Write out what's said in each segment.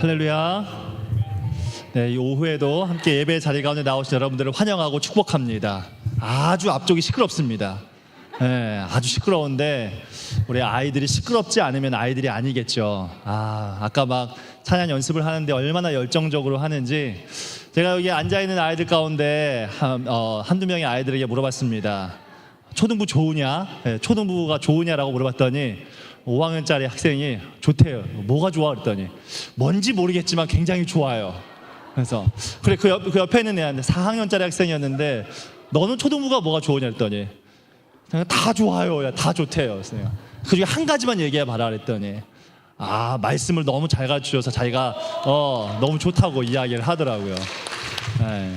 할렐루야. 네, 이 오후에도 함께 예배 자리 가운데 나오신 여러분들을 환영하고 축복합니다. 아주 앞쪽이 시끄럽습니다. 네, 아주 시끄러운데 우리 아이들이 시끄럽지 않으면 아이들이 아니겠죠. 아까 막 찬양 연습을 하는데 얼마나 열정적으로 하는지 제가 여기 앉아있는 아이들 가운데 한두 명의 아이들에게 물어봤습니다. 초등부 좋으냐? 네, 초등부가 좋으냐라고 물어봤더니 5학년짜리 학생이 좋대요. 뭐가 좋아? 그랬더니 뭔지 모르겠지만 굉장히 좋아요. 그래서 그래 그 옆에 있는 애한테 4학년짜리 학생이었는데 너는 초등부가 뭐가 좋으냐 그랬더니 다 좋아요. 다 좋대요. 그 중에 한 가지만 얘기해 봐라 그랬더니 말씀을 너무 잘 가르쳐줘서 자기가 너무 좋다고 이야기를 하더라고요. 네.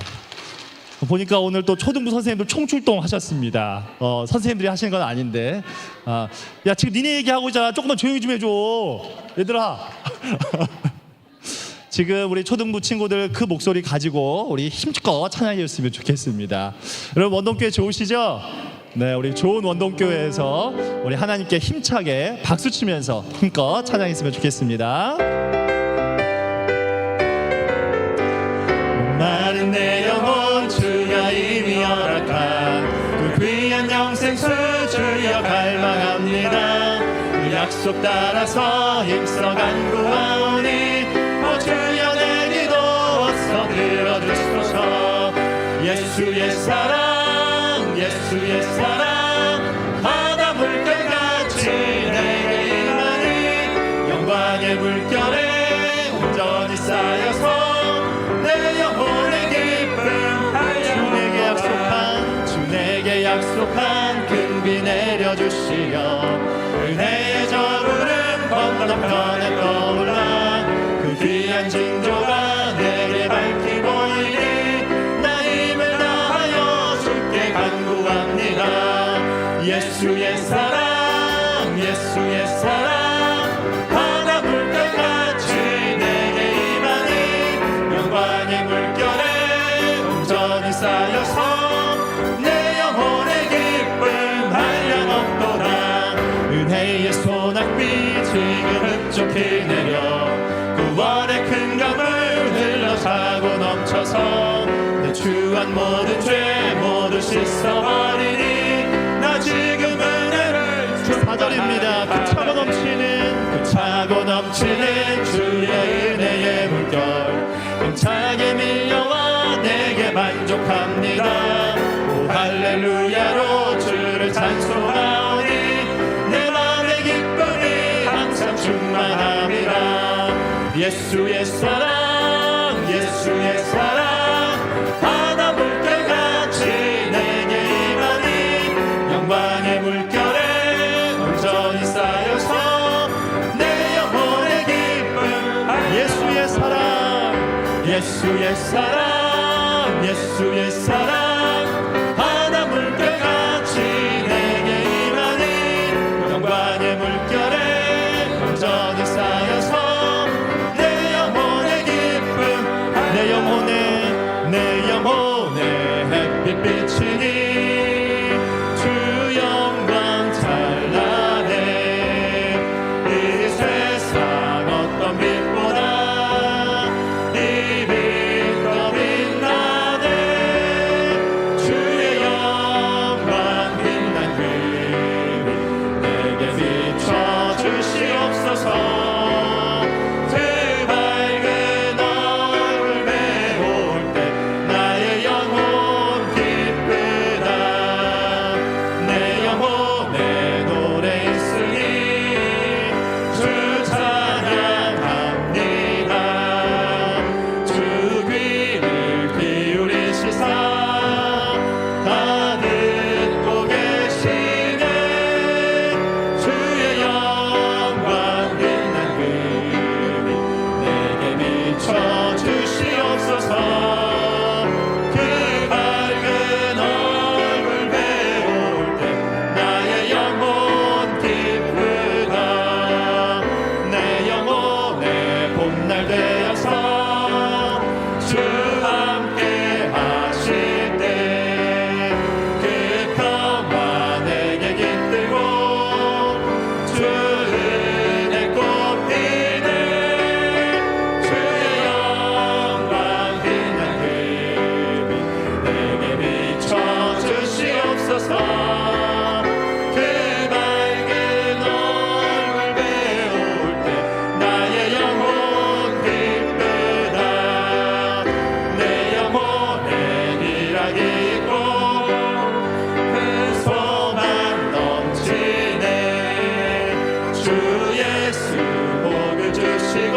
보니까 오늘 또 초등부 선생님들 총출동 하셨습니다. 선생님들이 하시는 건 아닌데 야 지금 니네 얘기하고 있잖아. 조금만 조용히 좀 해줘 얘들아. 지금 우리 초등부 친구들 그 목소리 가지고 우리 힘껏 찬양해줬으면 좋겠습니다. 여러분 원동교회 좋으시죠? 네, 우리 좋은 원동교회에서 우리 하나님께 힘차게 박수 치면서 힘껏 찬양했으면 좋겠습니다. 마른 내 영혼 주가 이미 허락한 그 귀한 영생수 주여 갈망합니다. 그 약속 따라서 힘써 간구하오니 오 주여 내 기도 어서 들어주소서. 예수의 사랑 예수의 사랑 바다 물결같이 내게 임하니 영광의 물결에 온전히 쌓여서 약속한 큰 비 내려주시려 은혜의 저구름 건너편에 떠올라 그 귀한 징조가 내게 밝히 보이니 나 힘을 다하여 주께 간구합니다. 예수의 사랑 예수의 사랑 바다 물결같이 내게 임하니 영광의 물결에 온전히 쌓여서 은혜의 소낙비 지금 흡족히 내려 구원의 큰 강을 흘러차고 넘쳐서 내 주한 모든 죄 모두 씻어버리니 나 지금 은혜를 사절입니다. 그 차고 넘치는 주의 은혜의 물결 힘차게 밀려와 내게 만족합니다. 오 할렐루야로 주를 찬송하오니 충만함이라. 예수의 사랑 예수의 사랑 바다 물결같이 내게 임하니 영광의 물결에 온전히 쌓여서 내 영혼의 기쁨 예수의 사랑 예수의 사랑 예수의 사랑 바다 물결같이 내게 임하니 영광의 물결에 온전히 쌓여서 내 영혼의 기쁨 내 영혼의 햇빛 비치니 주 영광 찬란해. 이 세상 어떤 빛보다 이 빛 더 빛나네. 주의 영광 빛난 그 내게 비춰 주시옵소서. 그 밝은 얼굴 배울 때 나의 영혼 기쁘다. 주시옵소서. 그 밝은 얼굴 배울 때 나의 영혼 기쁘다. 내 영혼에 희락이 있고 큰 소망 넘치네. 주 예수 복을 주시고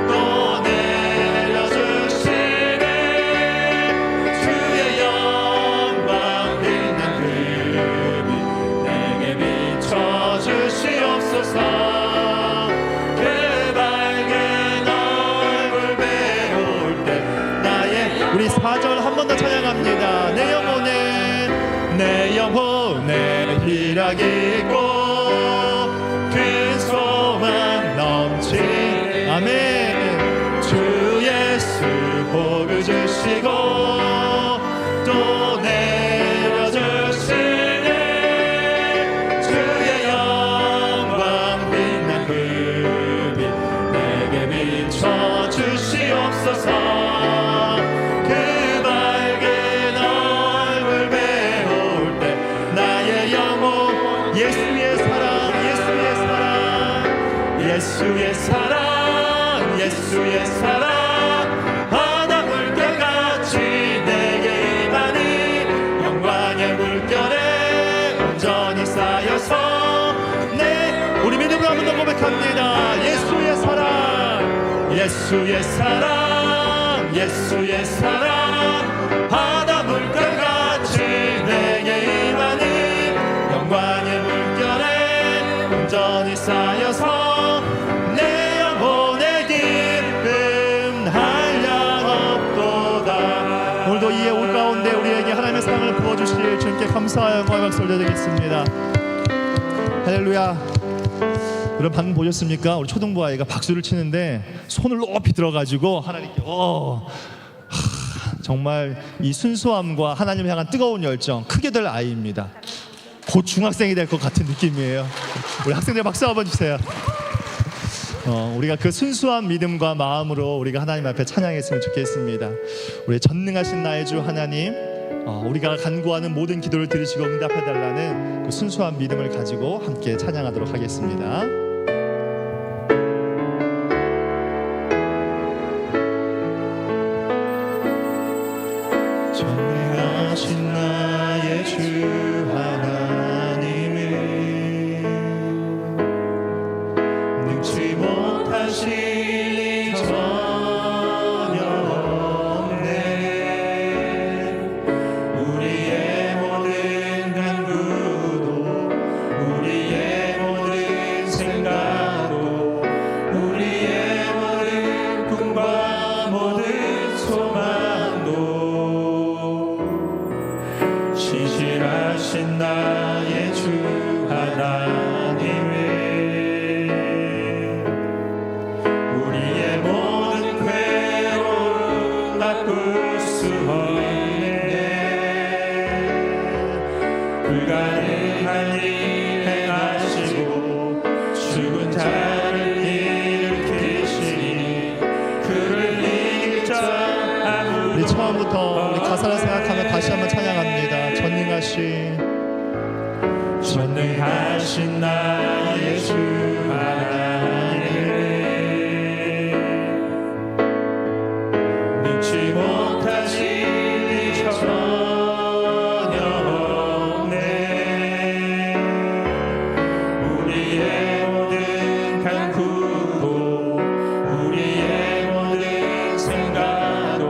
또 내려주시네. 주의 영광 빛난 그 빛 내게 비춰주시옵소서. 그 밝은 얼굴 배울 때 나의 우리 4절 한 번 더 찬양합니다. 내 영혼에 희락이 있고 큰 소망 넘치네. 아멘. 주 예수 복을 주시고 또 내려주시네. 주의 영광 빛난 그 빛 내게 비춰주시옵소서. 그 밝은 얼굴 배울 때 나의 영혼 예수의 사랑 예수의 사랑 예수의 사랑 예수의 사랑 바다 물결같이 내게 임하니 영광의 물결에 온전히 쌓여서 내 우리 믿음으로 한 번 더 고백합니다. 예수의 사랑. 예수의 사랑 예수의 사랑 바다 물결같이 내게 임하니 영광의 물결에 온전히 쌓여서 내 영혼의 기쁨 한량 없도다. 오늘도 이에 올 가운데 우리에게 하나님의 사랑을 부어주실 주님께 감사하여 영광의 박수 올려드리겠습니다. 할렐루야. 여러분 방금 보셨습니까? 우리 초등부 아이가 박수를 치는데 손을 높이 들어가지고 하나님께 정말 이 순수함과 하나님을 향한 뜨거운 열정 크게 될 아이입니다. 곧 중학생이 될 것 같은 느낌이에요. 우리 학생들 박수 한번 주세요. 우리가 그 순수한 믿음과 마음으로 우리가 하나님 앞에 찬양했으면 좋겠습니다. 우리 전능하신 나의 주 하나님, 우리가 간구하는 모든 기도를 들으시고 응답해달라는 그 순수한 믿음을 가지고 함께 찬양하도록 하겠습니다. 전능하신 나의 주 하나님을 능치 못하실 일 전혀 없네. 우리의 모든 간구도 우리의 모든 생각도 우리의 모든 꿈과 모든 소망도 신실하신 나의 주 하나님을 우리의 모든 괴로움 바꿀 수 없네. 불가능한 일 행하시고 죽은 자를 일으키시니 그를 이길 자 아무도 우리 처음부터 우리 가사를 생각하며 다시 한번 찬양합니다. 전능하신 나의 주 하나님을 능치 못하실 일 전혀 없네. 우리의 모든 간구도 우리의 모든 생각도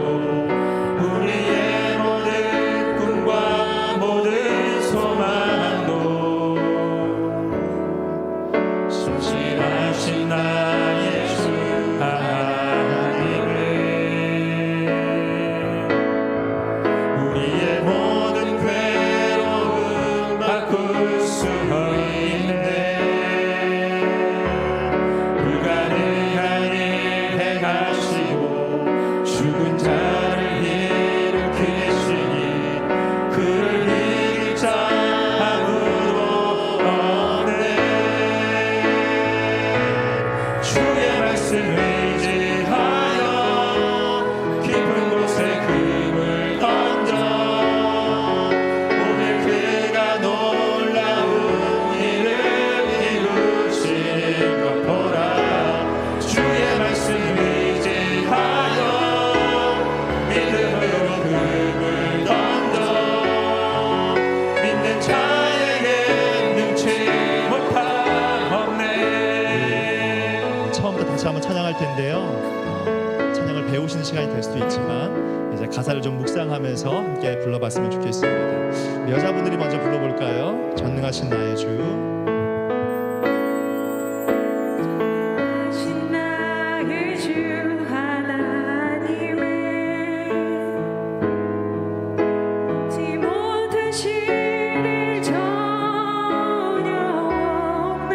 우리의 모든 꿈과 모든 소망도 기도하면서 함께 불러봤으면 좋겠습니다. 여자분들이 먼저 불러볼까요? 전능하신 나의 주. 나의 주 하나님의 지 못한 시를 전혀 없네.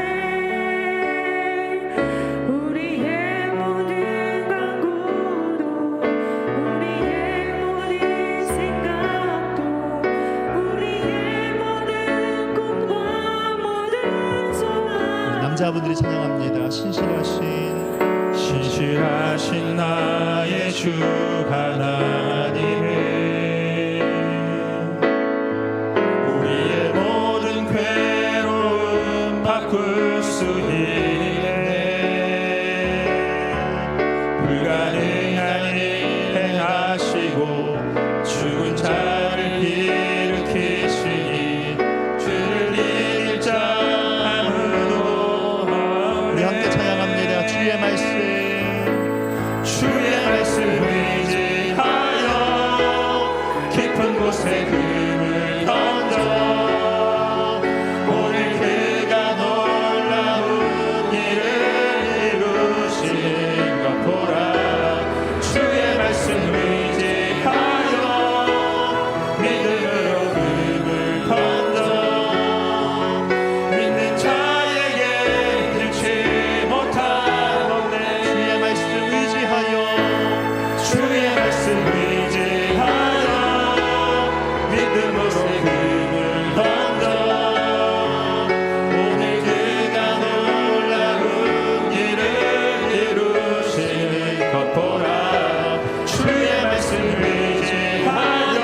우리의 모든 간구도 우리의 모든 생각도 우리의 모든 꿈과 모든 소망 남자분들이 찬양합니다. 신실하신 나의 주 하나님의 우리의 모든 괴로움 바꿀 수 있네. 불가능한 일 행하시고 죽은 자를 일으키시니 주를 이길 자 아무도 우리 함께 없네. 찬양합니다. 주의 말씀. 주의 말씀 의지하여 깊은 곳에 금을 던져 오늘 그가 놀라운 일을 이루신 것 보라. 주의 말씀 의지하여 믿음으로 금을 던져 믿는 자에게 잃지 못한 없네. 주의 말씀 의지하여 주의 말씀 의지하여 믿음으로 금을 던져 오늘 그가 놀라운 일을 이루시는 것 보라. 주의 말씀 의지하여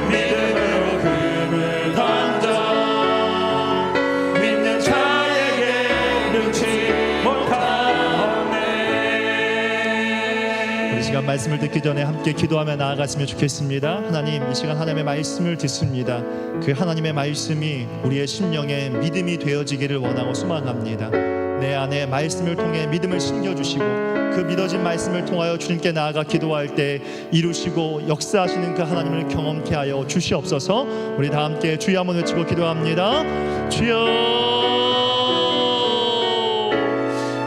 믿음으로 금을 던져 믿는 자에게 능치 못하네. 이 시간 말씀을 듣기 전에 함께 기도하며 나아갔으면 좋겠습니다. 하나님, 이 시간 하나님의 말씀을 듣습니다. 그 하나님의 말씀이 우리의 심령에 믿음이 되어지기를 원하고 소망합니다. 내 안에 말씀을 통해 믿음을 심겨주시고 그 믿어진 말씀을 통하여 주님께 나아가 기도할 때 이루시고 역사하시는 그 하나님을 경험케 하여 주시옵소서. 우리 다 함께 주여 한번 외치고 기도합니다. 주여.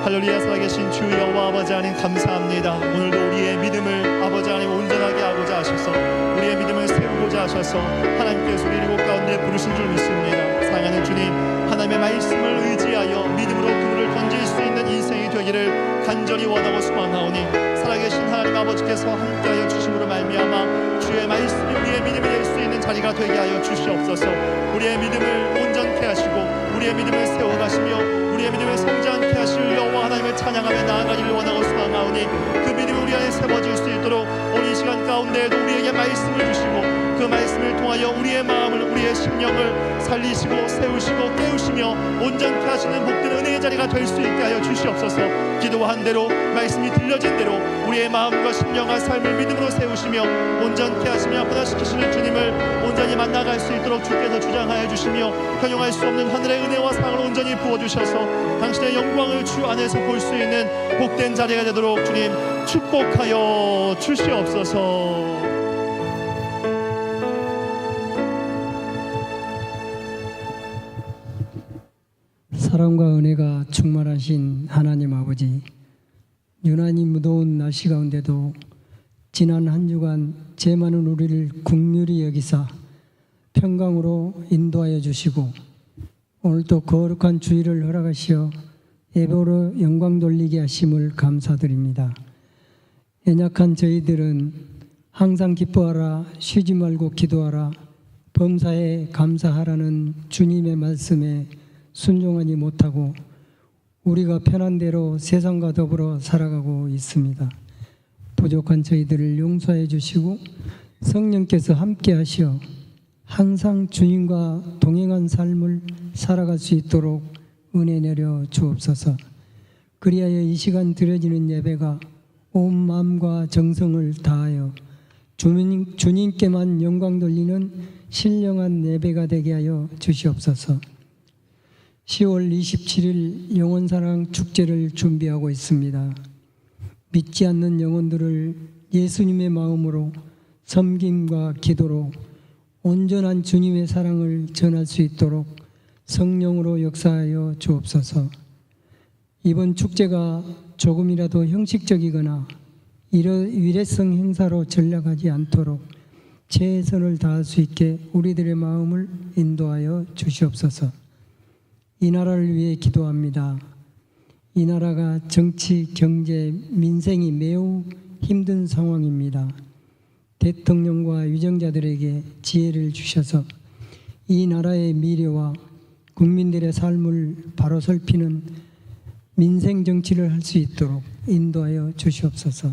할렐루야. 살아계신 주 여호와 아버지 하나님 감사합니다. 오늘도 우리의 믿음을 아버지 하나님 온전하게 하고자 하셔서 우리의 믿음을 세우고자 하셔서 하나님께서 우리 일곱 가운데 부르신 줄 믿습니다. 사랑하는 주님, 하나님의 말씀을 의지하여 믿음으로 그물을 던질 수 있는 인생이 되기를 간절히 원하고 소망하오니 살아계신 하나님 아버지께서 함께하여 주심으로 말미암아 주의 말씀이 우리의 믿음이 될 수 있는 자리가 되게 하여 주시옵소서. 우리의 믿음을 온전케 하시고 우리의 믿음을 세워가시며 우리의 믿음을 성장케 하실 여호와 하나님을 찬양하며 나아가기를 원하고 소망하오니 그 믿음이 우리 안에 세워질 수 있도록 오늘 이 시간 가운데에도 우리에게 말씀을 주시고 그 말씀을 통하여 우리의 마음을 우리의 심령을 살리시고 세우시고 깨우시며 온전케 하시는 복된 은혜의 자리가 될 수 있게 하여 주시옵소서. 기도한 대로 말씀이 들려진 대로 우리의 마음과 심령과 삶을 믿음으로 세우시며 온전케 하시며 변화시키시는 주님을 온전히 만나갈 수 있도록 주께서 주장하여 주시며 현용할 수 없는 하늘의 은혜와 사랑을 온전히 부어주셔서 당신의 영광을 주 안에서 볼 수 있는 복된 자리가 되도록 주님 축복하여 주시옵소서. 사랑과 은혜가 충만하신 하나님 아버지, 유난히 무더운 날씨 가운데도 지난 한 주간 죄 많은 우리를 긍휼히 여기사 평강으로 인도하여 주시고 오늘도 거룩한 주일을 허락하시어 예배로 영광 돌리게 하심을 감사드립니다. 연약한 저희들은 항상 기뻐하라, 쉬지 말고 기도하라, 범사에 감사하라는 주님의 말씀에 순종하지 못하고 우리가 편한 대로 세상과 더불어 살아가고 있습니다. 부족한 저희들을 용서해 주시고 성령께서 함께 하시어 항상 주님과 동행한 삶을 살아갈 수 있도록 은혜 내려 주옵소서. 그리하여 이 시간 드려지는 예배가 온 마음과 정성을 다하여 주님께만 영광 돌리는 신령한 예배가 되게 하여 주시옵소서. 10월 27일 영혼사랑 축제를 준비하고 있습니다. 믿지 않는 영혼들을 예수님의 마음으로 섬김과 기도로 온전한 주님의 사랑을 전할 수 있도록 성령으로 역사하여 주옵소서. 이번 축제가 조금이라도 형식적이거나 일회성 행사로 전락하지 않도록 최선을 다할 수 있게 우리들의 마음을 인도하여 주시옵소서. 이 나라를 위해 기도합니다. 이 나라가 정치, 경제, 민생이 매우 힘든 상황입니다. 대통령과 위정자들에게 지혜를 주셔서 이 나라의 미래와 국민들의 삶을 바로 살피는 민생 정치를 할 수 있도록 인도하여 주시옵소서.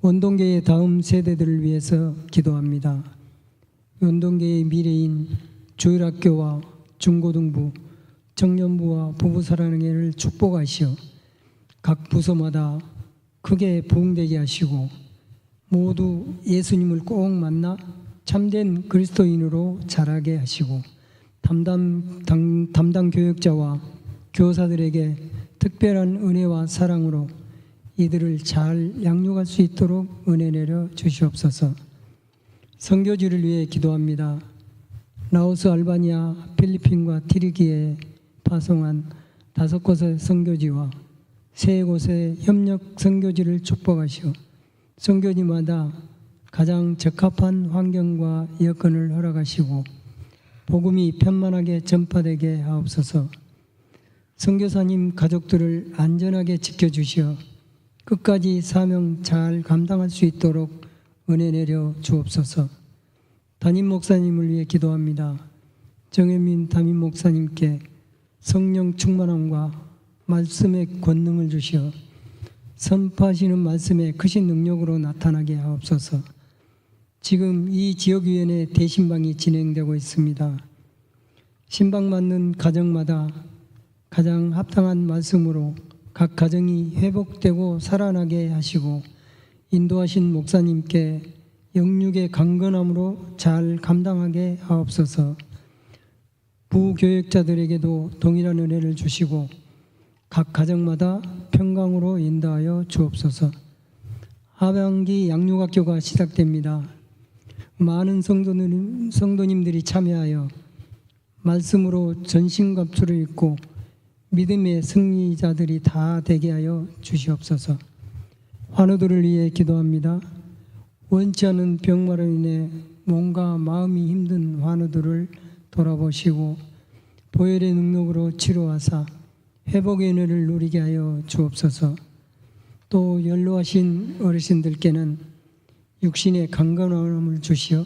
원동계의 다음 세대들을 위해서 기도합니다. 원동계의 미래인 주일학교와 중고등부, 청년부와 부부사랑회를 축복하시어 각 부서마다 크게 부흥되게 하시고 모두 예수님을 꼭 만나 참된 그리스도인으로 자라게 하시고 담당 교역자와 교사들에게 특별한 은혜와 사랑으로 이들을 잘 양육할 수 있도록 은혜 내려 주시옵소서. 선교지를 위해 기도합니다. 라오스, 알바니아, 필리핀과 튀르키예에 파송한 5곳의 선교지와 3곳의 협력 선교지를 축복하시오. 선교지마다 가장 적합한 환경과 여건을 허락하시고 복음이 편만하게 전파되게 하옵소서. 선교사님 가족들을 안전하게 지켜주시어 끝까지 사명 잘 감당할 수 있도록 은혜 내려 주옵소서. 담임 목사님을 위해 기도합니다. 정혜민 담임 목사님께 성령 충만함과 말씀의 권능을 주시어 선포하시는 말씀의 크신 능력으로 나타나게 하옵소서. 지금 이 지역위원회 대신방이 진행되고 있습니다. 신방 맞는 가정마다 가장 합당한 말씀으로 각 가정이 회복되고 살아나게 하시고 인도하신 목사님께 영육의 강건함으로 잘 감당하게 하옵소서. 부교역자들에게도 동일한 은혜를 주시고 각 가정마다 평강으로 인도하여 주옵소서. 하반기 양육학교가 시작됩니다. 많은 성도님들이 참여하여 말씀으로 전신갑주를 입고 믿음의 승리자들이 다 되게 하여 주시옵소서. 환우들을 위해 기도합니다. 원치 않은 병마로 인해 몸과 마음이 힘든 환우들을 돌아보시고 보혈의 능력으로 치료하사 회복의 은혜를 누리게 하여 주옵소서. 또 연로하신 어르신들께는 육신의 강건함을 주시어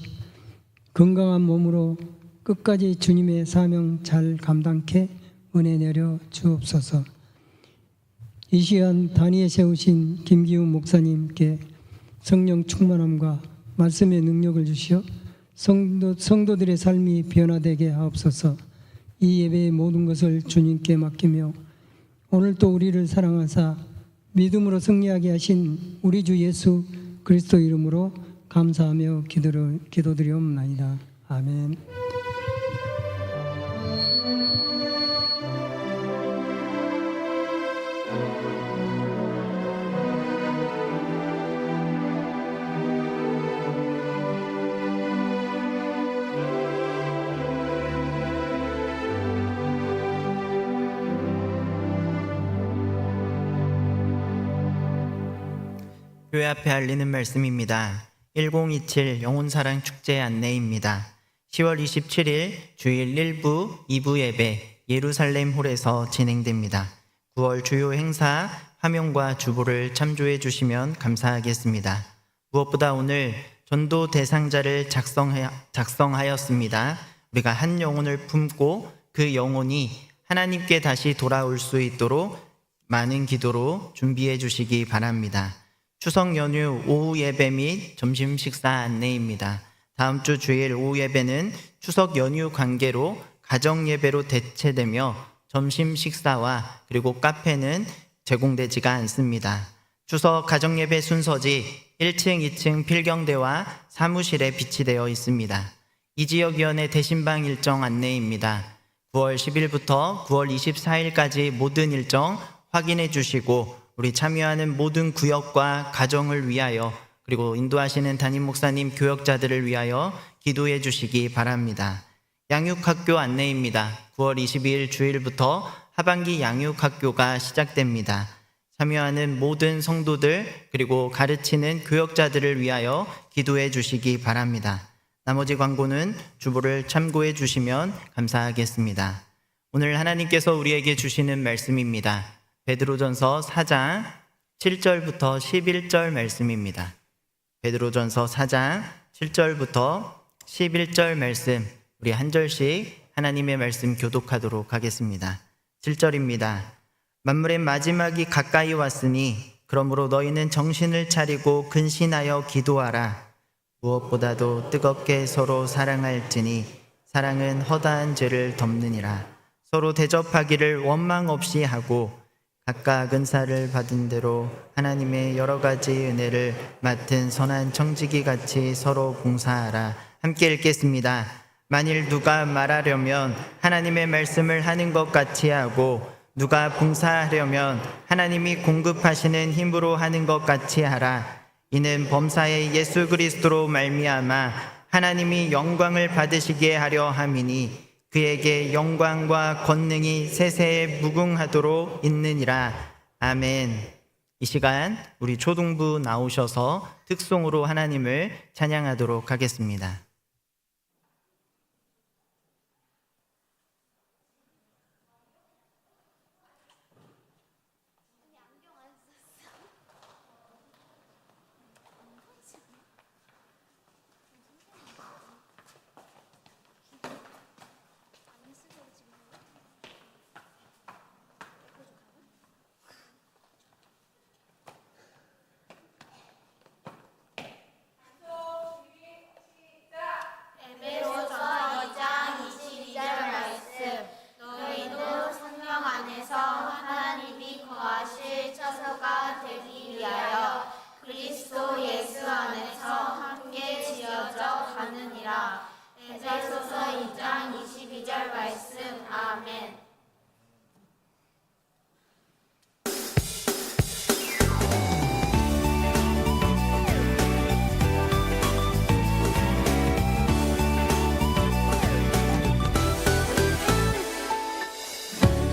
건강한 몸으로 끝까지 주님의 사명 잘 감당케 은혜 내려 주옵소서. 이 시간 단위에 세우신 김기훈 목사님께 성령 충만함과 말씀의 능력을 주시어 성도들의 삶이 변화되게 하옵소서. 이 예배의 모든 것을 주님께 맡기며 오늘 또 우리를 사랑하사 믿음으로 승리하게 하신 우리 주 예수 그리스도 이름으로 감사하며 기도드리옵나이다. 아멘. 교회 앞에 알리는 말씀입니다. 1027 영혼사랑 축제 안내입니다. 10월 27일 주일 1부, 2부 예배 예루살렘 홀에서 진행됩니다. 9월 주요 행사 화면과 주보를 참조해 주시면 감사하겠습니다. 무엇보다 오늘 전도 대상자를 작성하였습니다. 우리가 한 영혼을 품고 그 영혼이 하나님께 다시 돌아올 수 있도록 많은 기도로 준비해 주시기 바랍니다. 추석 연휴 오후 예배 및 점심 식사 안내입니다. 다음 주 주일 오후 예배는 추석 연휴 관계로 가정 예배로 대체되며 점심 식사와 그리고 카페는 제공되지가 않습니다. 추석 가정 예배 순서지 1층, 2층 필경대와 사무실에 비치되어 있습니다. 이 지역위원회 대신방 일정 안내입니다. 9월 10일부터 9월 24일까지 모든 일정 확인해 주시고 우리 참여하는 모든 구역과 가정을 위하여 그리고 인도하시는 담임 목사님, 교역자들을 위하여 기도해 주시기 바랍니다. 양육학교 안내입니다. 9월 22일 주일부터 하반기 양육학교가 시작됩니다. 참여하는 모든 성도들 그리고 가르치는 교역자들을 위하여 기도해 주시기 바랍니다. 나머지 광고는 주보를 참고해 주시면 감사하겠습니다. 오늘 하나님께서 우리에게 주시는 말씀입니다. 베드로전서 4장 7절부터 11절 말씀입니다. 베드로전서 4장 7절부터 11절 말씀, 우리 한 절씩 하나님의 말씀 교독하도록 하겠습니다. 7절입니다. 만물의 마지막이 가까이 왔으니 그러므로 너희는 정신을 차리고 근신하여 기도하라. 무엇보다도 뜨겁게 서로 사랑할지니 사랑은 허다한 죄를 덮느니라. 서로 대접하기를 원망 없이 하고 각각 은사를 받은 대로 하나님의 여러 가지 은혜를 맡은 선한 청지기 같이 서로 봉사하라. 함께 읽겠습니다. 만일 누가 말하려면 하나님의 말씀을 하는 것 같이 하고 누가 봉사하려면 하나님이 공급하시는 힘으로 하는 것 같이 하라. 이는 범사의 예수 그리스도로 말미암아 하나님이 영광을 받으시게 하려 함이니 그에게 영광과 권능이 세세에 무궁하도록 있느니라. 아멘. 이 시간 우리 초등부 나오셔서 특송으로 하나님을 찬양하도록 하겠습니다. 에베소서 2장 22절 말씀. 너희도 성령 안에서 하나님이 거하실 처소가 되기 위하여 그리스도 예수 안에서 함께 지어져 가느니라. 에베소서 2장 22절 말씀. 아멘.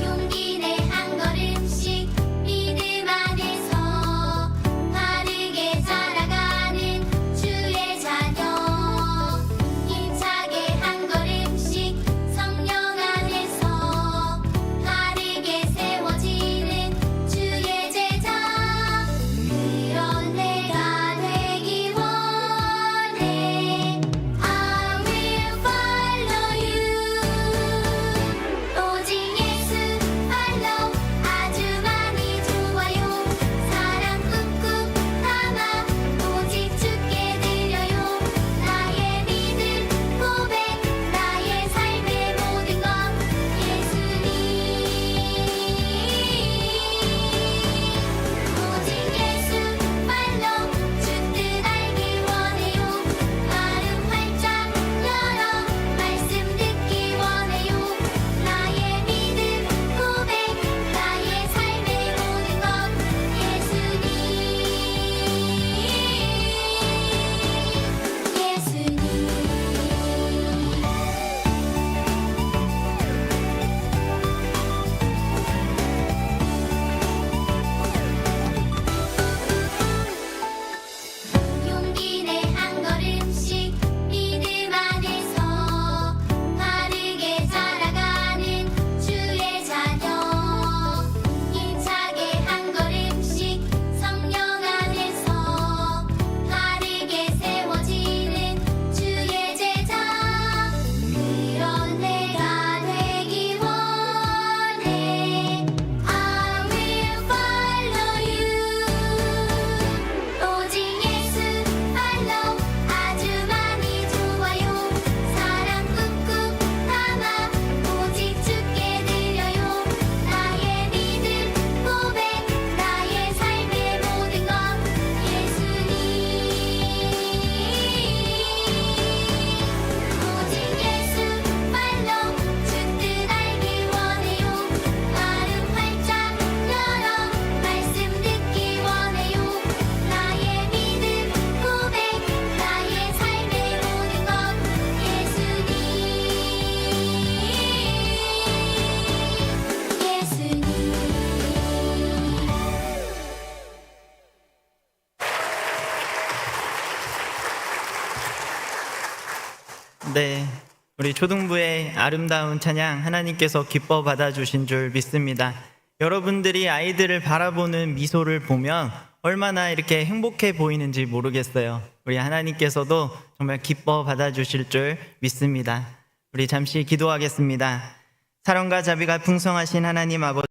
용기 내 한 걸음씩 믿음 안에서 바르게 자라가는 주의 자녀. 힘차게 한 걸음씩 성령 안에서 네, 우리 초등부의 아름다운 찬양 하나님께서 기뻐 받아주신 줄 믿습니다. 여러분들이 아이들을 바라보는 미소를 보면 얼마나 이렇게 행복해 보이는지 모르겠어요. 우리 하나님께서도 정말 기뻐 받아주실 줄 믿습니다. 우리 잠시 기도하겠습니다. 사랑과 자비가 풍성하신 하나님 아버지,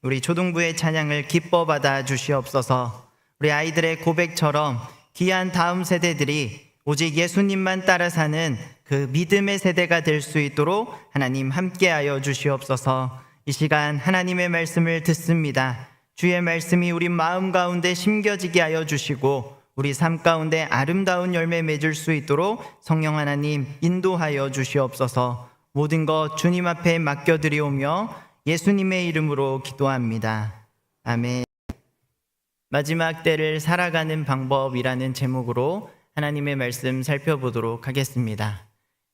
우리 초등부의 찬양을 기뻐 받아 주시옵소서. 우리 아이들의 고백처럼 귀한 다음 세대들이 오직 예수님만 따라 사는 그 믿음의 세대가 될 수 있도록 하나님 함께하여 주시옵소서. 이 시간 하나님의 말씀을 듣습니다. 주의 말씀이 우리 마음 가운데 심겨지게 하여 주시고 우리 삶 가운데 아름다운 열매 맺을 수 있도록 성령 하나님 인도하여 주시옵소서. 모든 것 주님 앞에 맡겨드리오며 예수님의 이름으로 기도합니다. 아멘. 마지막 때를 살아가는 방법이라는 제목으로 하나님의 말씀 살펴보도록 하겠습니다.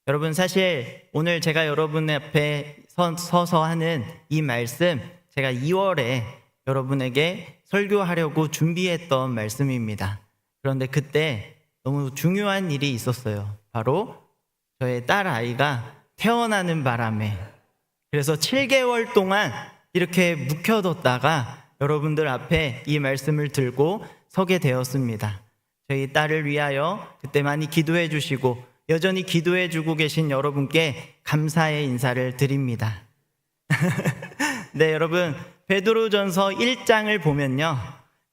여러분, 사실 오늘 제가 여러분 앞에 서서 하는 이 말씀, 제가 2월에 여러분에게 설교하려고 준비했던 말씀입니다. 그런데 그때 너무 중요한 일이 있었어요. 바로 저의 딸 아이가 태어나는 바람에, 그래서 7개월 동안 이렇게 묵혀뒀다가 여러분들 앞에 이 말씀을 들고 서게 되었습니다. 저희 딸을 위하여 그때 많이 기도해 주시고 여전히 기도해 주고 계신 여러분께 감사의 인사를 드립니다. 네, 여러분, 베드로전서 1장을 보면요,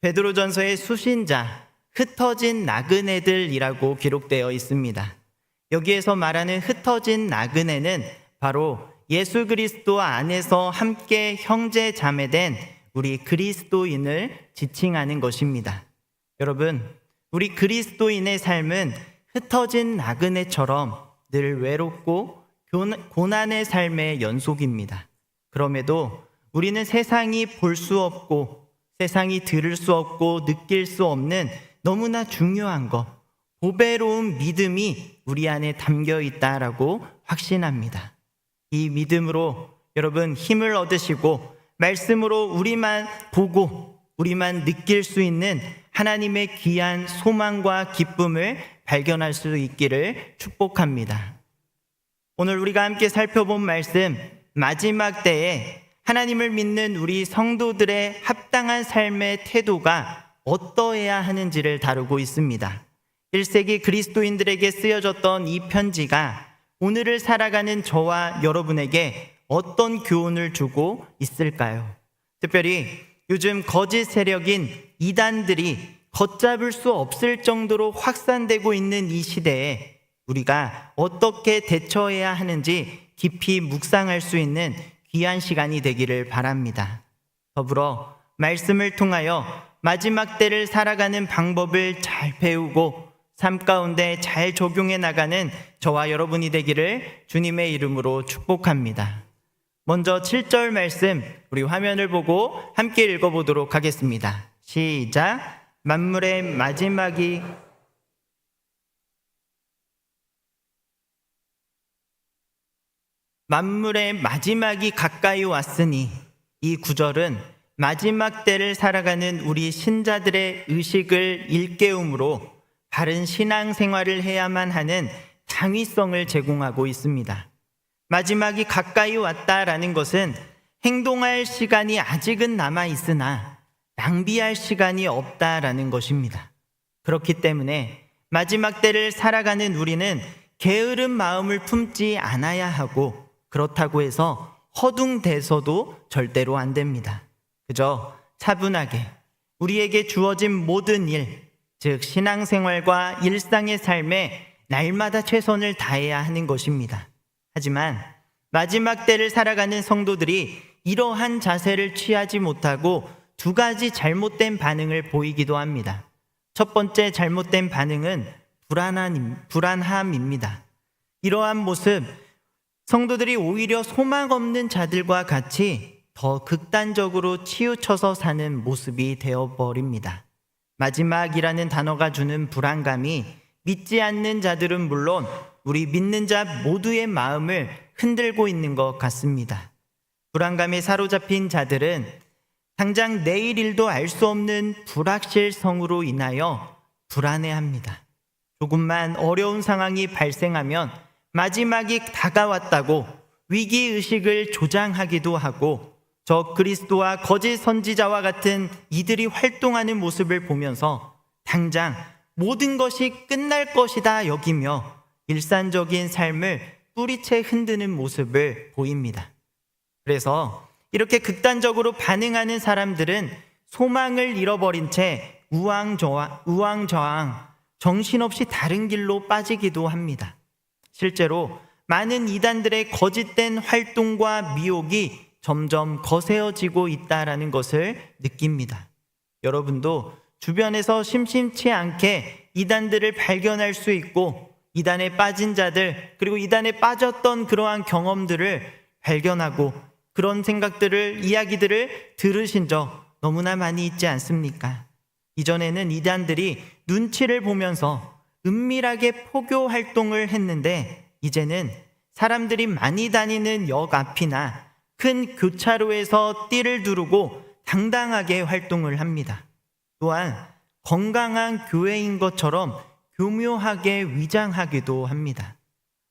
베드로전서의 수신자, 흩어진 나그네들이라고 기록되어 있습니다. 여기에서 말하는 흩어진 나그네는 바로 예수 그리스도 안에서 함께 형제 자매된 우리 그리스도인을 지칭하는 것입니다. 여러분, 우리 그리스도인의 삶은 흩어진 나그네처럼 늘 외롭고 고난의 삶의 연속입니다. 그럼에도 우리는 세상이 볼 수 없고 세상이 들을 수 없고 느낄 수 없는 너무나 중요한 것, 보배로운 믿음이 우리 안에 담겨 있다라고 확신합니다. 이 믿음으로 여러분 힘을 얻으시고 말씀으로 우리만 보고 우리만 느낄 수 있는 하나님의 귀한 소망과 기쁨을 발견할 수 있기를 축복합니다. 오늘 우리가 함께 살펴본 말씀, 마지막 때에 하나님을 믿는 우리 성도들의 합당한 삶의 태도가 어떠해야 하는지를 다루고 있습니다. 1세기 그리스도인들에게 쓰여졌던 이 편지가 오늘을 살아가는 저와 여러분에게 어떤 교훈을 주고 있을까요? 특별히 요즘 거짓 세력인 이단들이 걷잡을 수 없을 정도로 확산되고 있는 이 시대에 우리가 어떻게 대처해야 하는지 깊이 묵상할 수 있는 귀한 시간이 되기를 바랍니다. 더불어 말씀을 통하여 마지막 때를 살아가는 방법을 잘 배우고 삶 가운데 잘 적용해 나가는 저와 여러분이 되기를 주님의 이름으로 축복합니다. 먼저 7절 말씀 우리 화면을 보고 함께 읽어보도록 하겠습니다. 시작. 만물의 마지막이 가까이 왔으니, 이 구절은 마지막 때를 살아가는 우리 신자들의 의식을 일깨움으로 바른 신앙생활을 해야만 하는 당위성을 제공하고 있습니다. 마지막이 가까이 왔다라는 것은 행동할 시간이 아직은 남아 있으나 낭비할 시간이 없다라는 것입니다. 그렇기 때문에 마지막 때를 살아가는 우리는 게으른 마음을 품지 않아야 하고, 그렇다고 해서 허둥대서도 절대로 안 됩니다. 그저 차분하게 우리에게 주어진 모든 일, 즉 신앙생활과 일상의 삶에 날마다 최선을 다해야 하는 것입니다. 하지만 마지막 때를 살아가는 성도들이 이러한 자세를 취하지 못하고 두 가지 잘못된 반응을 보이기도 합니다. 첫 번째 잘못된 반응은 불안함입니다. 이러한 모습, 성도들이 오히려 소망 없는 자들과 같이 더 극단적으로 치우쳐서 사는 모습이 되어버립니다. 마지막이라는 단어가 주는 불안감이 믿지 않는 자들은 물론 우리 믿는 자 모두의 마음을 흔들고 있는 것 같습니다. 불안감에 사로잡힌 자들은 당장 내일 일도 알 수 없는 불확실성으로 인하여 불안해합니다. 조금만 어려운 상황이 발생하면 마지막이 다가왔다고 위기의식을 조장하기도 하고 저 그리스도와 거짓 선지자와 같은 이들이 활동하는 모습을 보면서 당장 모든 것이 끝날 것이다 여기며 일산적인 삶을 뿌리채 흔드는 모습을 보입니다. 그래서 이렇게 극단적으로 반응하는 사람들은 소망을 잃어버린 채 우왕좌왕 정신없이 다른 길로 빠지기도 합니다. 실제로 많은 이단들의 거짓된 활동과 미혹이 점점 거세어지고 있다라는 것을 느낍니다. 여러분도 주변에서 심심치 않게 이단들을 발견할 수 있고 이단에 빠진 자들 그리고 이단에 빠졌던 그러한 경험들을 발견하고 그런 생각들을 이야기들을 들으신 적 너무나 많이 있지 않습니까? 이전에는 이단들이 눈치를 보면서 은밀하게 포교 활동을 했는데 이제는 사람들이 많이 다니는 역 앞이나 큰 교차로에서 띠를 두르고 당당하게 활동을 합니다. 또한 건강한 교회인 것처럼 교묘하게 위장하기도 합니다.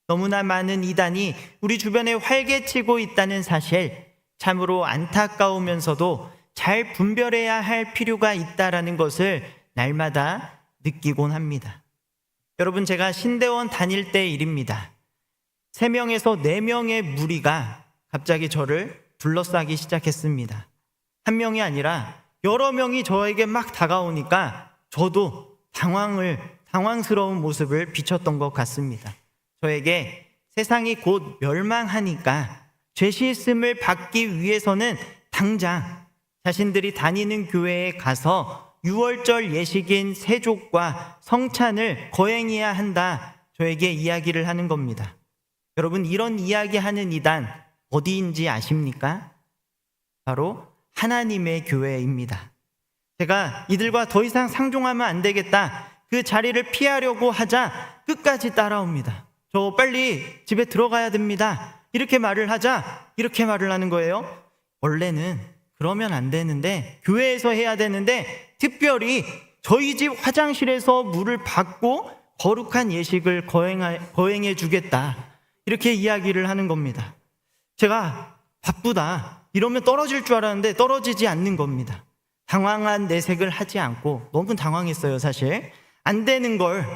너무나 많은 이단이 우리 주변에 활개치고 있다는 사실, 참으로 안타까우면서도 잘 분별해야 할 필요가 있다라는 것을 날마다 느끼곤 합니다. 여러분, 제가 신대원 다닐 때 일입니다. 3명에서 4명의 무리가 갑자기 저를 둘러싸기 시작했습니다. 한 명이 아니라 여러 명이 저에게 막 다가오니까 저도 당황스러운 모습을 비췄던 것 같습니다. 저에게 세상이 곧 멸망하니까 죄 씻음을 받기 위해서는 당장 자신들이 다니는 교회에 가서 6월절 예식인 세족과 성찬을 거행해야 한다, 저에게 이야기를 하는 겁니다. 여러분, 이런 이야기하는 이단 어디인지 아십니까? 바로 하나님의 교회입니다. 제가 이들과 더 이상 상종하면 안 되겠다, 그 자리를 피하려고 하자 끝까지 따라옵니다. 저 빨리 집에 들어가야 됩니다, 이렇게 말을 하자 이렇게 말을 하는 거예요. 원래는 그러면 안 되는데, 교회에서 해야 되는데 특별히 저희 집 화장실에서 물을 받고 거룩한 예식을 거행해 주겠다, 이렇게 이야기를 하는 겁니다. 제가 바쁘다 이러면 떨어질 줄 알았는데 떨어지지 않는 겁니다. 당황한 내색을 하지 않고, 너무 당황했어요. 사실 안 되는 걸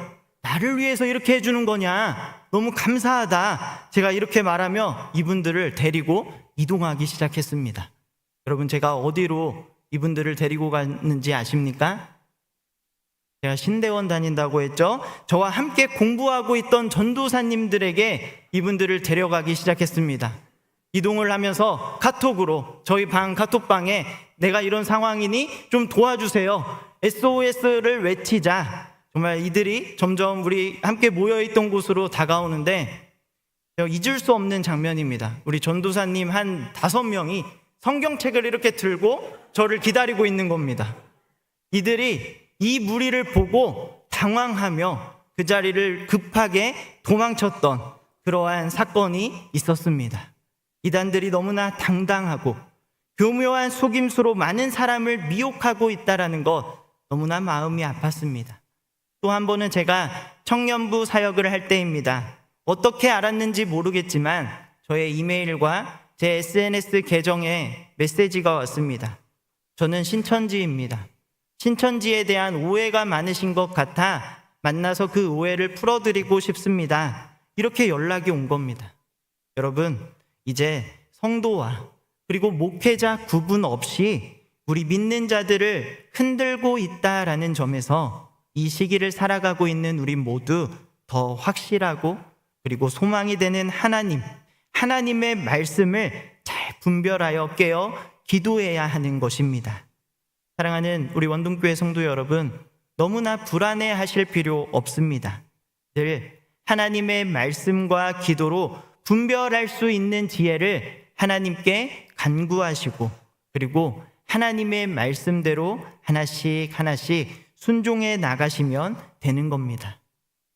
나를 위해서 이렇게 해주는 거냐, 너무 감사하다, 제가 이렇게 말하며 이분들을 데리고 이동하기 시작했습니다. 여러분, 제가 어디로 이분들을 데리고 갔는지 아십니까? 제가 신대원 다닌다고 했죠. 저와 함께 공부하고 있던 전도사님들에게 이분들을 데려가기 시작했습니다. 이동을 하면서 카톡으로, 저희 방 카톡방에 내가 이런 상황이니 좀 도와주세요, SOS를 외치자. 정말 이들이 점점 우리 함께 모여있던 곳으로 다가오는데 잊을 수 없는 장면입니다. 우리 전도사님 한 5명이 성경책을 이렇게 들고 저를 기다리고 있는 겁니다. 이들이 이 무리를 보고 당황하며 그 자리를 급하게 도망쳤던 그러한 사건이 있었습니다. 이단들이 너무나 당당하고 교묘한 속임수로 많은 사람을 미혹하고 있다는 것, 너무나 마음이 아팠습니다. 또 한 번은 제가 청년부 사역을 할 때입니다. 어떻게 알았는지 모르겠지만 저의 이메일과 제 SNS 계정에 메시지가 왔습니다. 저는 신천지입니다. 신천지에 대한 오해가 많으신 것 같아 만나서 그 오해를 풀어드리고 싶습니다, 이렇게 연락이 온 겁니다. 여러분, 이제 성도와 그리고 목회자 구분 없이 우리 믿는 자들을 흔들고 있다라는 점에서 이 시기를 살아가고 있는 우리 모두 더 확실하고 그리고 소망이 되는 하나님의 말씀을 잘 분별하여 깨어 기도해야 하는 것입니다. 사랑하는 우리 원동교회 성도 여러분, 너무나 불안해하실 필요 없습니다. 늘 하나님의 말씀과 기도로 분별할 수 있는 지혜를 하나님께 간구하시고, 그리고 하나님의 말씀대로 하나씩 순종해 나가시면 되는 겁니다.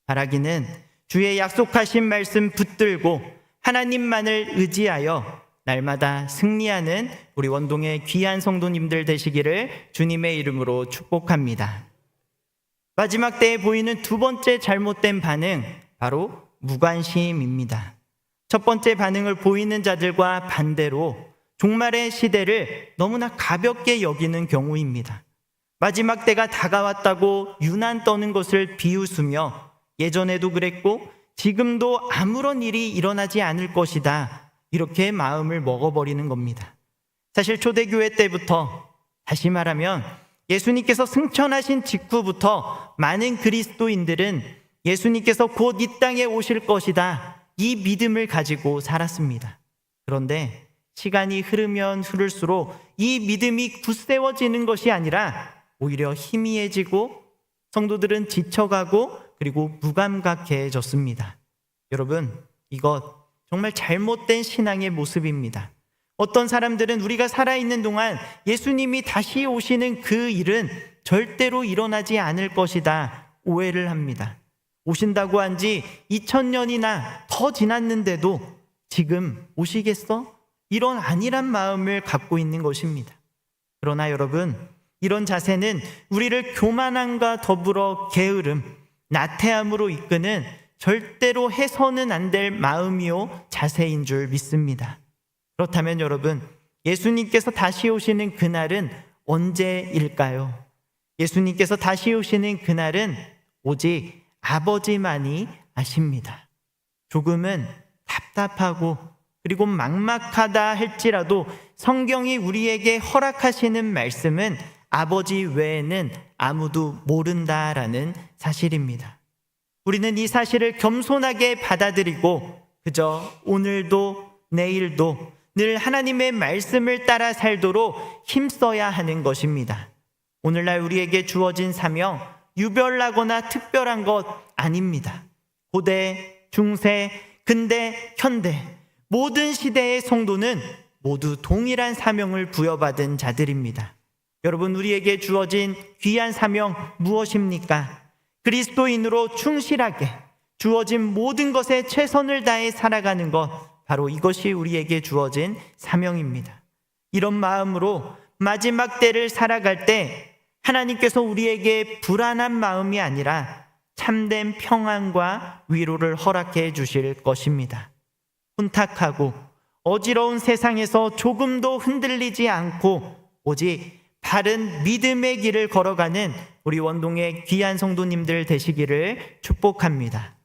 바라기는 주의 약속하신 말씀 붙들고 하나님만을 의지하여 날마다 승리하는 우리 원동의 귀한 성도님들 되시기를 주님의 이름으로 축복합니다. 마지막 때에 보이는 두 번째 잘못된 반응, 바로 무관심입니다. 첫 번째 반응을 보이는 자들과 반대로 종말의 시대를 너무나 가볍게 여기는 경우입니다. 마지막 때가 다가왔다고 유난 떠는 것을 비웃으며 예전에도 그랬고 지금도 아무런 일이 일어나지 않을 것이다, 이렇게 마음을 먹어버리는 겁니다. 사실 초대교회 때부터, 다시 말하면 예수님께서 승천하신 직후부터 많은 그리스도인들은 예수님께서 곧 이 땅에 오실 것이다, 이 믿음을 가지고 살았습니다. 그런데 시간이 흐르면 흐를수록 이 믿음이 굳세워지는 것이 아니라 오히려 희미해지고 성도들은 지쳐가고 그리고 무감각해졌습니다. 여러분, 이것 정말 잘못된 신앙의 모습입니다. 어떤 사람들은 우리가 살아있는 동안 예수님이 다시 오시는 그 일은 절대로 일어나지 않을 것이다 오해를 합니다. 오신다고 한 지 2000년이나 더 지났는데도 지금 오시겠어? 이런 안일한 마음을 갖고 있는 것입니다. 그러나 여러분, 이런 자세는 우리를 교만함과 더불어 게으름, 나태함으로 이끄는 절대로 해서는 안 될 마음이요 자세인 줄 믿습니다. 그렇다면 여러분, 예수님께서 다시 오시는 그날은 언제일까요? 예수님께서 다시 오시는 그날은 오직 아버지만이 아십니다. 조금은 답답하고 그리고 막막하다 할지라도 성경이 우리에게 허락하시는 말씀은 아버지 외에는 아무도 모른다라는 사실입니다. 우리는 이 사실을 겸손하게 받아들이고 그저 오늘도 내일도 늘 하나님의 말씀을 따라 살도록 힘써야 하는 것입니다. 오늘날 우리에게 주어진 사명, 유별나거나 특별한 것 아닙니다. 고대, 중세, 근대, 현대 모든 시대의 성도는 모두 동일한 사명을 부여받은 자들입니다. 여러분, 우리에게 주어진 귀한 사명 무엇입니까? 그리스도인으로 충실하게 주어진 모든 것에 최선을 다해 살아가는 것, 바로 이것이 우리에게 주어진 사명입니다. 이런 마음으로 마지막 때를 살아갈 때 하나님께서 우리에게 불안한 마음이 아니라 참된 평안과 위로를 허락해 주실 것입니다. 혼탁하고 어지러운 세상에서 조금도 흔들리지 않고 오직 바른 믿음의 길을 걸어가는 우리 원동의 귀한 성도님들 되시기를 축복합니다.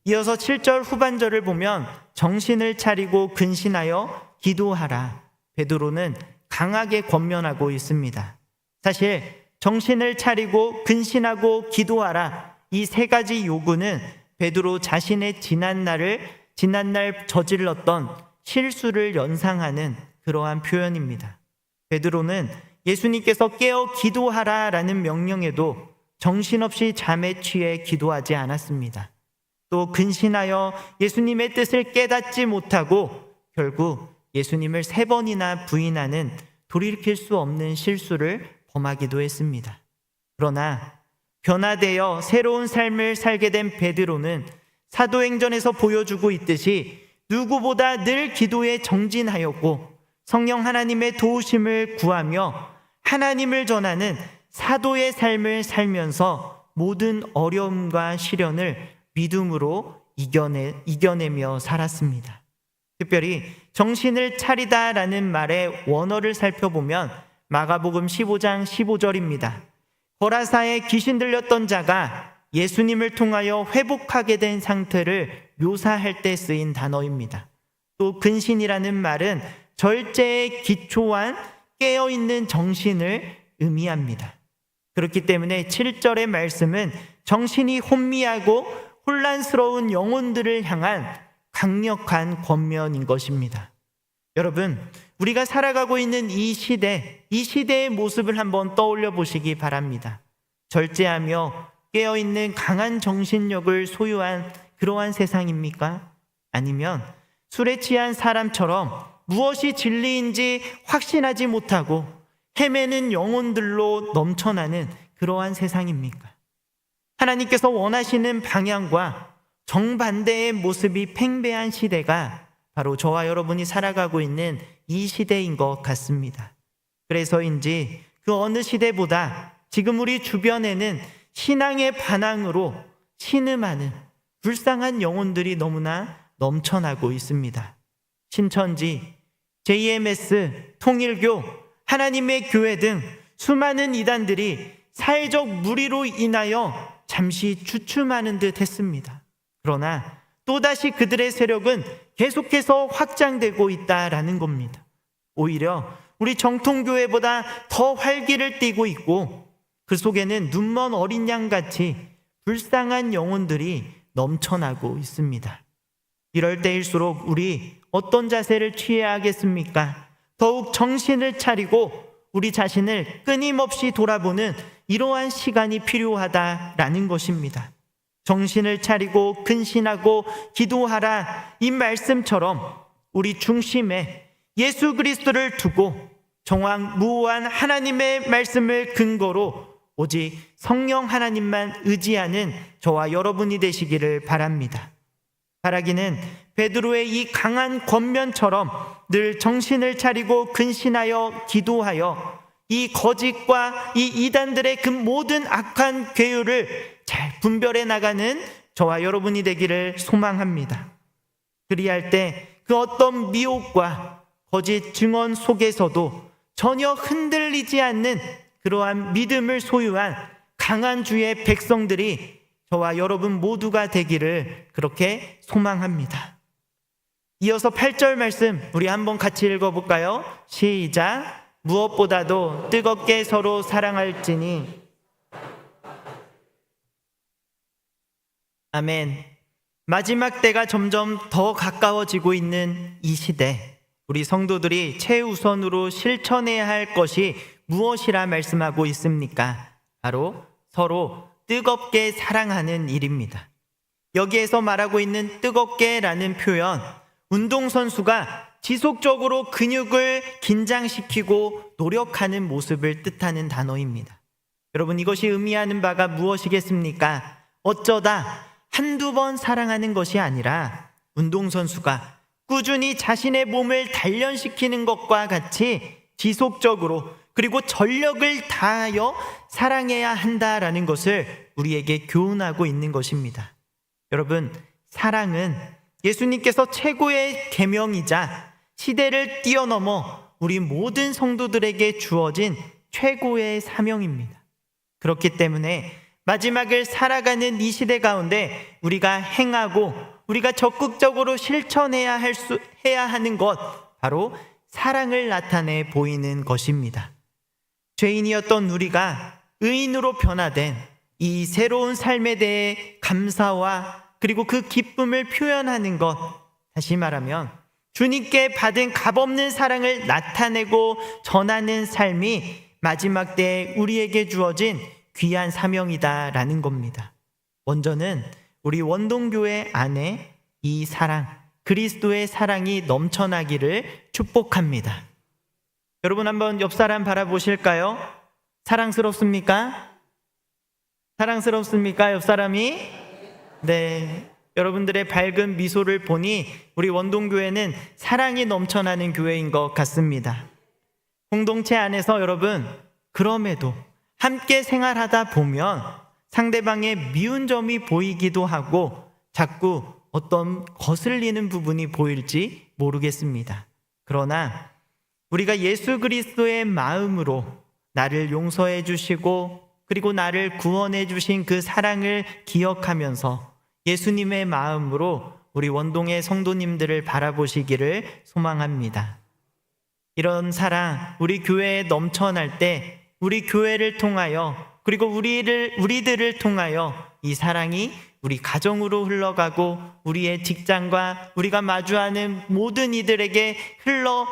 이어서 7절 후반절을 보면 정신을 차리고 근신하여 기도하라, 베드로는 강하게 권면하고 있습니다. 사실 정신을 차리고 근신하고 기도하라, 이 세 가지 요구는 베드로 자신의 지난날 저질렀던 실수를 연상하는 그러한 표현입니다. 베드로는 예수님께서 깨어 기도하라라는 명령에도 정신없이 잠에 취해 기도하지 않았습니다. 또 근신하여 예수님의 뜻을 깨닫지 못하고 결국 예수님을 3번이나 부인하는 돌이킬 수 없는 실수를 범하기도 했습니다. 그러나 변화되어 새로운 삶을 살게 된 베드로는 사도행전에서 보여주고 있듯이 누구보다 늘 기도에 정진하였고 성령 하나님의 도우심을 구하며 하나님을 전하는 사도의 삶을 살면서 모든 어려움과 시련을 믿음으로 이겨내며 살았습니다. 특별히 정신을 차리다라는 말의 원어를 살펴보면 마가복음 15장 15절입니다. 거라사에 귀신 들렸던 자가 예수님을 통하여 회복하게 된 상태를 묘사할 때 쓰인 단어입니다. 또 근신이라는 말은 절제에 기초한 깨어있는 정신을 의미합니다. 그렇기 때문에 7절의 말씀은 정신이 혼미하고 혼란스러운 영혼들을 향한 강력한 권면인 것입니다. 여러분, 우리가 살아가고 있는 이 시대의 모습을 한번 떠올려 보시기 바랍니다. 절제하며 깨어있는 강한 정신력을 소유한 그러한 세상입니까? 아니면 술에 취한 사람처럼 무엇이 진리인지 확신하지 못하고 헤매는 영혼들로 넘쳐나는 그러한 세상입니까? 하나님께서 원하시는 방향과 정반대의 모습이 팽배한 시대가 바로 저와 여러분이 살아가고 있는 이 시대인 것 같습니다. 그래서인지 그 어느 시대보다 지금 우리 주변에는 신앙의 반항으로 신음하는, 불쌍한 영혼들이 너무나 넘쳐나고 있습니다. 신천지, JMS, 통일교, 하나님의 교회 등 수많은 이단들이 사회적 무리로 인하여 잠시 주춤하는 듯 했습니다. 그러나 또다시 그들의 세력은 계속해서 확장되고 있다라는 겁니다. 오히려 우리 정통교회보다 더 활기를 띠고 있고 그 속에는 눈먼 어린 양같이 불쌍한 영혼들이 넘쳐나고 있습니다. 이럴 때일수록 우리 어떤 자세를 취해야 하겠습니까? 더욱 정신을 차리고 우리 자신을 끊임없이 돌아보는 이러한 시간이 필요하다라는 것입니다. 정신을 차리고 근신하고 기도하라, 이 말씀처럼 우리 중심에 예수 그리스도를 두고 정황무오한 하나님의 말씀을 근거로 오직 성령 하나님만 의지하는 저와 여러분이 되시기를 바랍니다. 바라기는 베드로의 이 강한 권면처럼 늘 정신을 차리고 근신하여 기도하여 이 거짓과 이 이단들의 그 모든 악한 괴유를 잘 분별해 나가는 저와 여러분이 되기를 소망합니다. 그리할 때 그 어떤 미혹과 거짓 증언 속에서도 전혀 흔들리지 않는 그러한 믿음을 소유한 강한 주의 백성들이 저와 여러분 모두가 되기를 그렇게 소망합니다. 이어서 8절 말씀 우리 한번 같이 읽어볼까요? 시작. 무엇보다도 뜨겁게 서로 사랑할지니. 아멘. 마지막 때가 점점 더 가까워지고 있는 이 시대, 우리 성도들이 최우선으로 실천해야 할 것이 무엇이라 말씀하고 있습니까? 바로 서로 뜨겁게 사랑하는 일입니다. 여기에서 말하고 있는 뜨겁게라는 표현, 운동선수가 지속적으로 근육을 긴장시키고 노력하는 모습을 뜻하는 단어입니다. 여러분, 이것이 의미하는 바가 무엇이겠습니까? 어쩌다 한두 번 사랑하는 것이 아니라 운동선수가 꾸준히 자신의 몸을 단련시키는 것과 같이 지속적으로 그리고 전력을 다하여 사랑해야 한다라는 것을 우리에게 교훈하고 있는 것입니다. 여러분, 사랑은 예수님께서 최고의 계명이자 시대를 뛰어넘어 우리 모든 성도들에게 주어진 최고의 사명입니다. 그렇기 때문에 마지막을 살아가는 이 시대 가운데 우리가 행하고 우리가 적극적으로 실천해야 해야 하는 것, 바로 사랑을 나타내 보이는 것입니다. 죄인이었던 우리가 의인으로 변화된 이 새로운 삶에 대해 감사와 그리고 그 기쁨을 표현하는 것, 다시 말하면 주님께 받은 값없는 사랑을 나타내고 전하는 삶이 마지막 때에 우리에게 주어진 귀한 사명이다라는 겁니다. 먼저는 우리 원동교회 안에 이 사랑, 그리스도의 사랑이 넘쳐나기를 축복합니다. 여러분, 한번 옆 사람 바라보실까요? 사랑스럽습니까? 사랑스럽습니까? 옆 사람이? 네. 여러분들의 밝은 미소를 보니 우리 원동교회는 사랑이 넘쳐나는 교회인 것 같습니다. 공동체 안에서 여러분, 그럼에도 함께 생활하다 보면 상대방의 미운 점이 보이기도 하고 자꾸 어떤 거슬리는 부분이 보일지 모르겠습니다. 그러나 우리가 예수 그리스도의 마음으로 나를 용서해 주시고 그리고 나를 구원해 주신 그 사랑을 기억하면서 예수님의 마음으로 우리 원동의 성도님들을 바라보시기를 소망합니다. 이런 사랑 우리 교회에 넘쳐날 때 우리 교회를 통하여 그리고 우리들을 통하여 이 사랑이 우리 가정으로 흘러가고 우리의 직장과 우리가 마주하는 모든 이들에게 흘러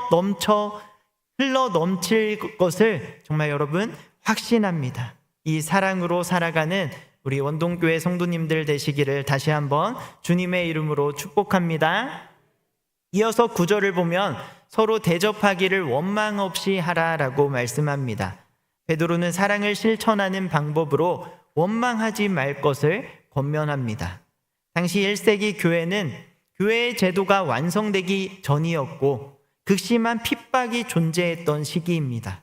넘칠 것을 정말 여러분 확신합니다. 이 사랑으로 살아가는 우리 원동교회 성도님들 되시기를 다시 한번 주님의 이름으로 축복합니다. 이어서 9절을 보면 서로 대접하기를 원망 없이 하라라고 말씀합니다. 베드로는 사랑을 실천하는 방법으로 원망하지 말 것을 권면합니다. 당시 1세기 교회는 교회의 제도가 완성되기 전이었고 극심한 핍박이 존재했던 시기입니다.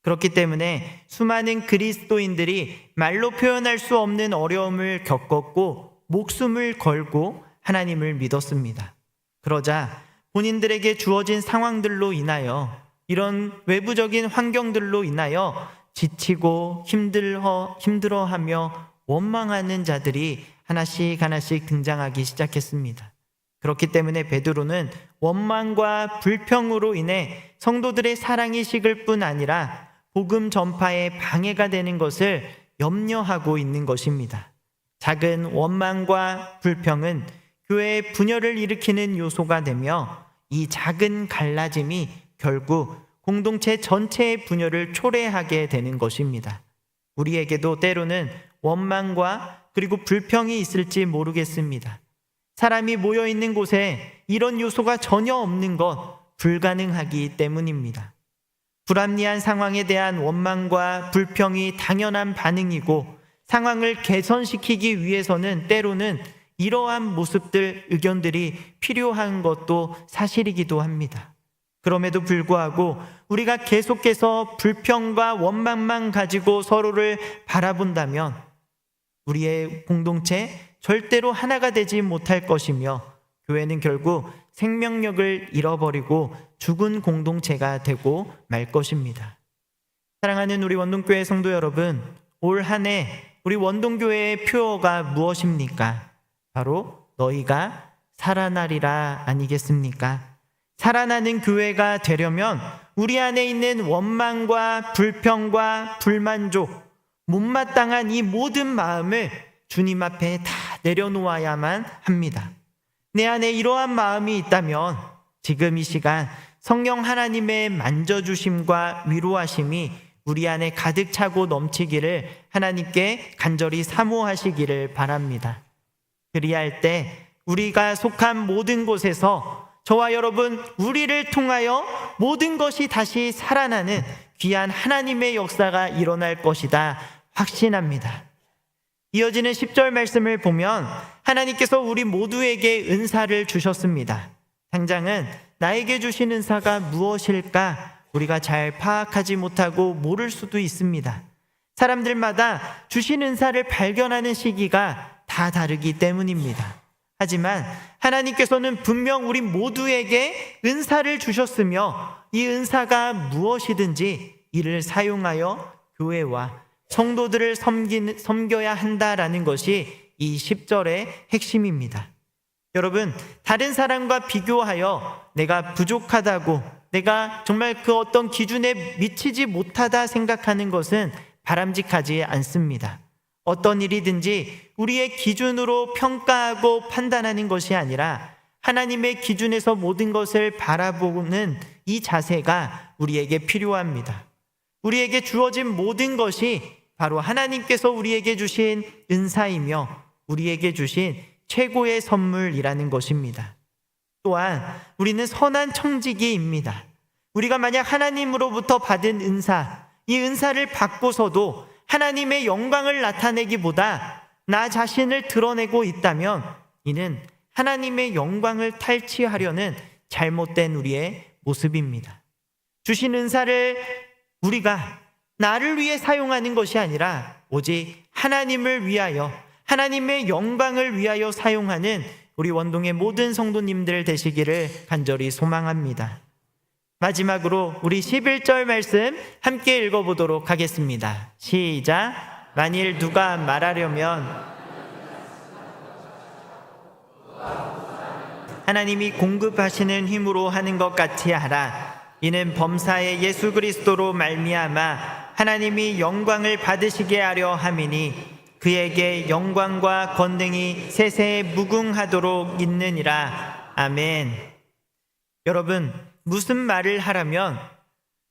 그렇기 때문에 수많은 그리스도인들이 말로 표현할 수 없는 어려움을 겪었고 목숨을 걸고 하나님을 믿었습니다. 그러자 본인들에게 주어진 상황들로 인하여, 이런 외부적인 환경들로 인하여 지치고 힘들어하며 원망하는 자들이 하나씩 등장하기 시작했습니다. 그렇기 때문에 베드로는 원망과 불평으로 인해 성도들의 사랑이 식을 뿐 아니라 복음 전파에 방해가 되는 것을 염려하고 있는 것입니다. 작은 원망과 불평은 교회의 분열을 일으키는 요소가 되며, 이 작은 갈라짐이 결국 공동체 전체의 분열을 초래하게 되는 것입니다. 우리에게도 때로는 원망과 그리고 불평이 있을지 모르겠습니다. 사람이 모여 있는 곳에 이런 요소가 전혀 없는 것 불가능하기 때문입니다. 불합리한 상황에 대한 원망과 불평이 당연한 반응이고, 상황을 개선시키기 위해서는 때로는 이러한 모습들, 의견들이 필요한 것도 사실이기도 합니다. 그럼에도 불구하고 우리가 계속해서 불평과 원망만 가지고 서로를 바라본다면 우리의 공동체 절대로 하나가 되지 못할 것이며, 교회는 결국 생명력을 잃어버리고 죽은 공동체가 되고 말 것입니다. 사랑하는 우리 원동교회 성도 여러분, 올 한 해 우리 원동교회의 표어가 무엇입니까? 바로 너희가 살아나리라 아니겠습니까? 살아나는 교회가 되려면 우리 안에 있는 원망과 불평과 불만족, 못마땅한 이 모든 마음을 주님 앞에 다 내려놓아야만 합니다. 내 안에 이러한 마음이 있다면 지금 이 시간 성령 하나님의 만져주심과 위로하심이 우리 안에 가득 차고 넘치기를 하나님께 간절히 사모하시기를 바랍니다. 그리할 때 우리가 속한 모든 곳에서 저와 여러분, 우리를 통하여 모든 것이 다시 살아나는 귀한 하나님의 역사가 일어날 것이다 확신합니다. 이어지는 10절 말씀을 보면 하나님께서 우리 모두에게 은사를 주셨습니다. 당장은 나에게 주신 은사가 무엇일까 우리가 잘 파악하지 못하고 모를 수도 있습니다. 사람들마다 주신 은사를 발견하는 시기가 다 다르기 때문입니다. 하지만 하나님께서는 분명 우리 모두에게 은사를 주셨으며, 이 은사가 무엇이든지 이를 사용하여 교회와 성도들을 섬겨야 한다라는 것이 이 10절의 핵심입니다. 여러분, 다른 사람과 비교하여 내가 부족하다고, 내가 정말 그 어떤 기준에 미치지 못하다 생각하는 것은 바람직하지 않습니다. 어떤 일이든지 우리의 기준으로 평가하고 판단하는 것이 아니라 하나님의 기준에서 모든 것을 바라보는 이 자세가 우리에게 필요합니다. 우리에게 주어진 모든 것이 바로 하나님께서 우리에게 주신 은사이며 우리에게 주신 최고의 선물이라는 것입니다. 또한 우리는 선한 청지기입니다. 우리가 만약 하나님으로부터 받은 은사, 이 은사를 받고서도 하나님의 영광을 나타내기보다 나 자신을 드러내고 있다면 이는 하나님의 영광을 탈취하려는 잘못된 우리의 모습입니다. 주신 은사를 우리가 나를 위해 사용하는 것이 아니라 오직 하나님을 위하여, 하나님의 영광을 위하여 사용하는 우리 원동의 모든 성도님들 되시기를 간절히 소망합니다. 마지막으로 우리 11절 말씀 함께 읽어보도록 하겠습니다. 시작. 만일 누가 말하려면 하나님이 공급하시는 힘으로 하는 것 같이 하라. 이는 범사의 예수 그리스도로 말미암아 하나님이 영광을 받으시게 하려 함이니 그에게 영광과 권능이 세세에 무궁하도록 있느니라. 아멘. 여러분, 무슨 말을 하라면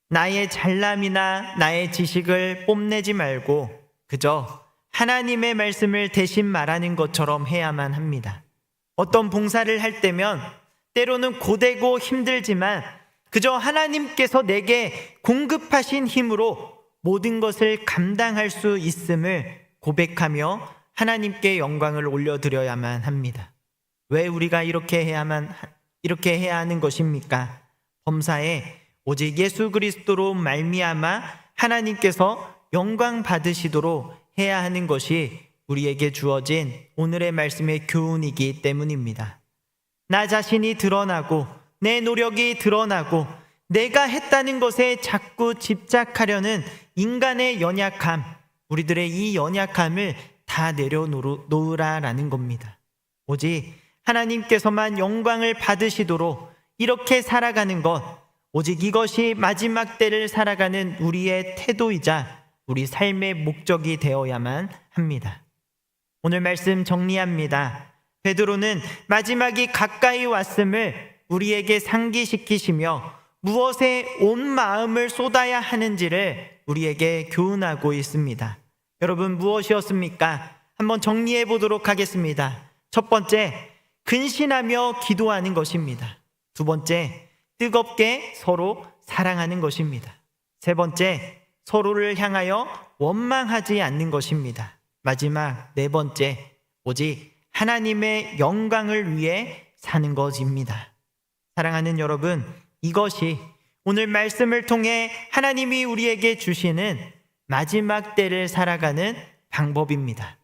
나의 잘남이나 나의 지식을 뽐내지 말고 그저 하나님의 말씀을 대신 말하는 것처럼 해야만 합니다. 어떤 봉사를 할 때면 때로는 고되고 힘들지만 그저 하나님께서 내게 공급하신 힘으로 모든 것을 감당할 수 있음을 고백하며 하나님께 영광을 올려드려야만 합니다. 왜 우리가 이렇게 해야 하는 것입니까? 범사에 오직 예수 그리스도로 말미암아 하나님께서 영광 받으시도록 해야 하는 것이 우리에게 주어진 오늘의 말씀의 교훈이기 때문입니다. 나 자신이 드러나고 내 노력이 드러나고 내가 했다는 것에 자꾸 집착하려는 인간의 연약함, 우리들의 이 연약함을 다 내려놓으라라는 겁니다. 오직 하나님께서만 영광을 받으시도록 이렇게 살아가는 것, 오직 이것이 마지막 때를 살아가는 우리의 태도이자 우리 삶의 목적이 되어야만 합니다. 오늘 말씀 정리합니다. 베드로는 마지막이 가까이 왔음을 우리에게 상기시키시며 무엇에 온 마음을 쏟아야 하는지를 우리에게 교훈하고 있습니다. 여러분, 무엇이었습니까? 한번 정리해 보도록 하겠습니다. 첫 번째, 근신하며 기도하는 것입니다. 두 번째, 뜨겁게 서로 사랑하는 것입니다. 세 번째, 서로를 향하여 원망하지 않는 것입니다. 마지막 네 번째, 오직 하나님의 영광을 위해 사는 것입니다. 사랑하는 여러분, 이것이 오늘 말씀을 통해 하나님이 우리에게 주시는 마지막 때를 살아가는 방법입니다.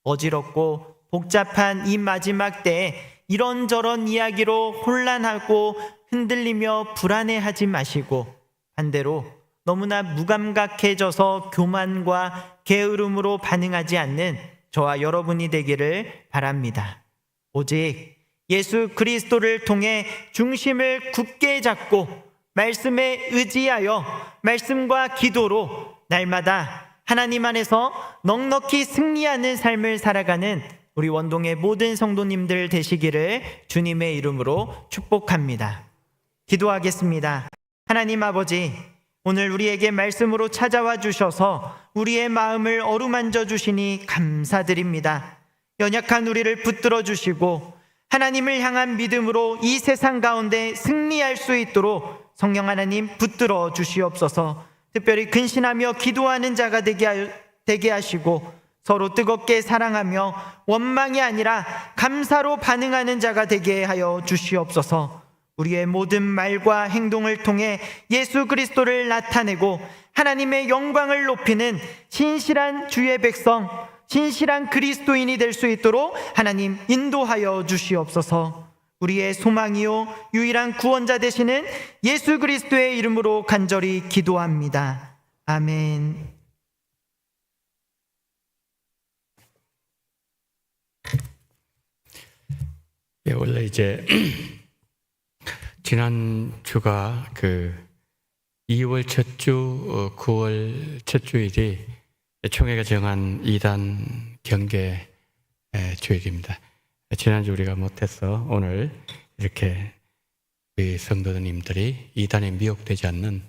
어지럽고 복잡한 이 마지막 때에 이런저런 이야기로 혼란하고 흔들리며 불안해하지 마시고, 반대로 너무나 무감각해져서 교만과 게으름으로 반응하지 않는 저와 여러분이 되기를 바랍니다. 오직 예수 그리스도를 통해 중심을 굳게 잡고 말씀에 의지하여 말씀과 기도로 날마다 하나님 안에서 넉넉히 승리하는 삶을 살아가는 우리 원동의 모든 성도님들 되시기를 주님의 이름으로 축복합니다. 기도하겠습니다. 하나님 아버지, 오늘 우리에게 말씀으로 찾아와 주셔서 우리의 마음을 어루만져 주시니 감사드립니다. 연약한 우리를 붙들어 주시고 하나님을 향한 믿음으로 이 세상 가운데 승리할 수 있도록 성령 하나님 붙들어 주시옵소서. 특별히 근신하며 기도하는 자가 되게 하시고 서로 뜨겁게 사랑하며 원망이 아니라 감사로 반응하는 자가 되게 하여 주시옵소서. 우리의 모든 말과 행동을 통해 예수 그리스도를 나타내고 하나님의 영광을 높이는 신실한 주의 백성, 신실한 그리스도인이 될 수 있도록 하나님 인도하여 주시옵소서. 우리의 소망이요 유일한 구원자 되시는 예수 그리스도의 이름으로 간절히 기도합니다. 아멘. 예, 원래 이제 지난 주가 2월 첫 주, 9월 첫 주일이 총회가 정한 이단 경계 주일입니다. 지난주 우리가 못해서 오늘 이렇게 우리 성도님들이 이단에 미혹되지 않는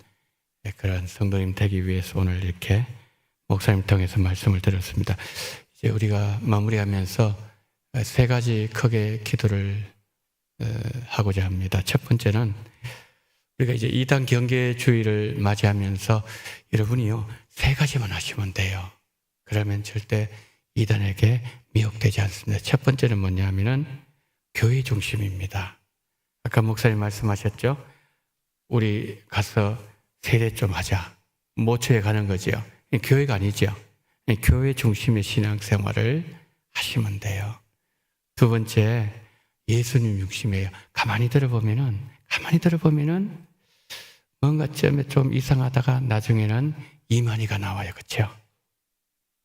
그런 성도님 되기 위해서 오늘 이렇게 목사님 통해서 말씀을 드렸습니다. 이제 우리가 마무리하면서 세 가지 크게 기도를 하고자 합니다. 첫 번째는 우리가 이제 이단 경계 주일을 맞이하면서 여러분이요 세 가지만 하시면 돼요. 그러면 절대 이단에게 미혹되지 않습니다. 첫 번째는 뭐냐 하면은 교회 중심입니다. 아까 목사님 말씀하셨죠? 우리 가서 세례 좀 하자. 모처에 가는 거죠. 교회가 아니죠. 교회 중심의 신앙생활을 하시면 돼요. 두 번째, 예수님 중심이에요. 가만히 들어보면은 뭔가 좀 이상하다가 나중에는 이만희가 나와요. 그렇죠?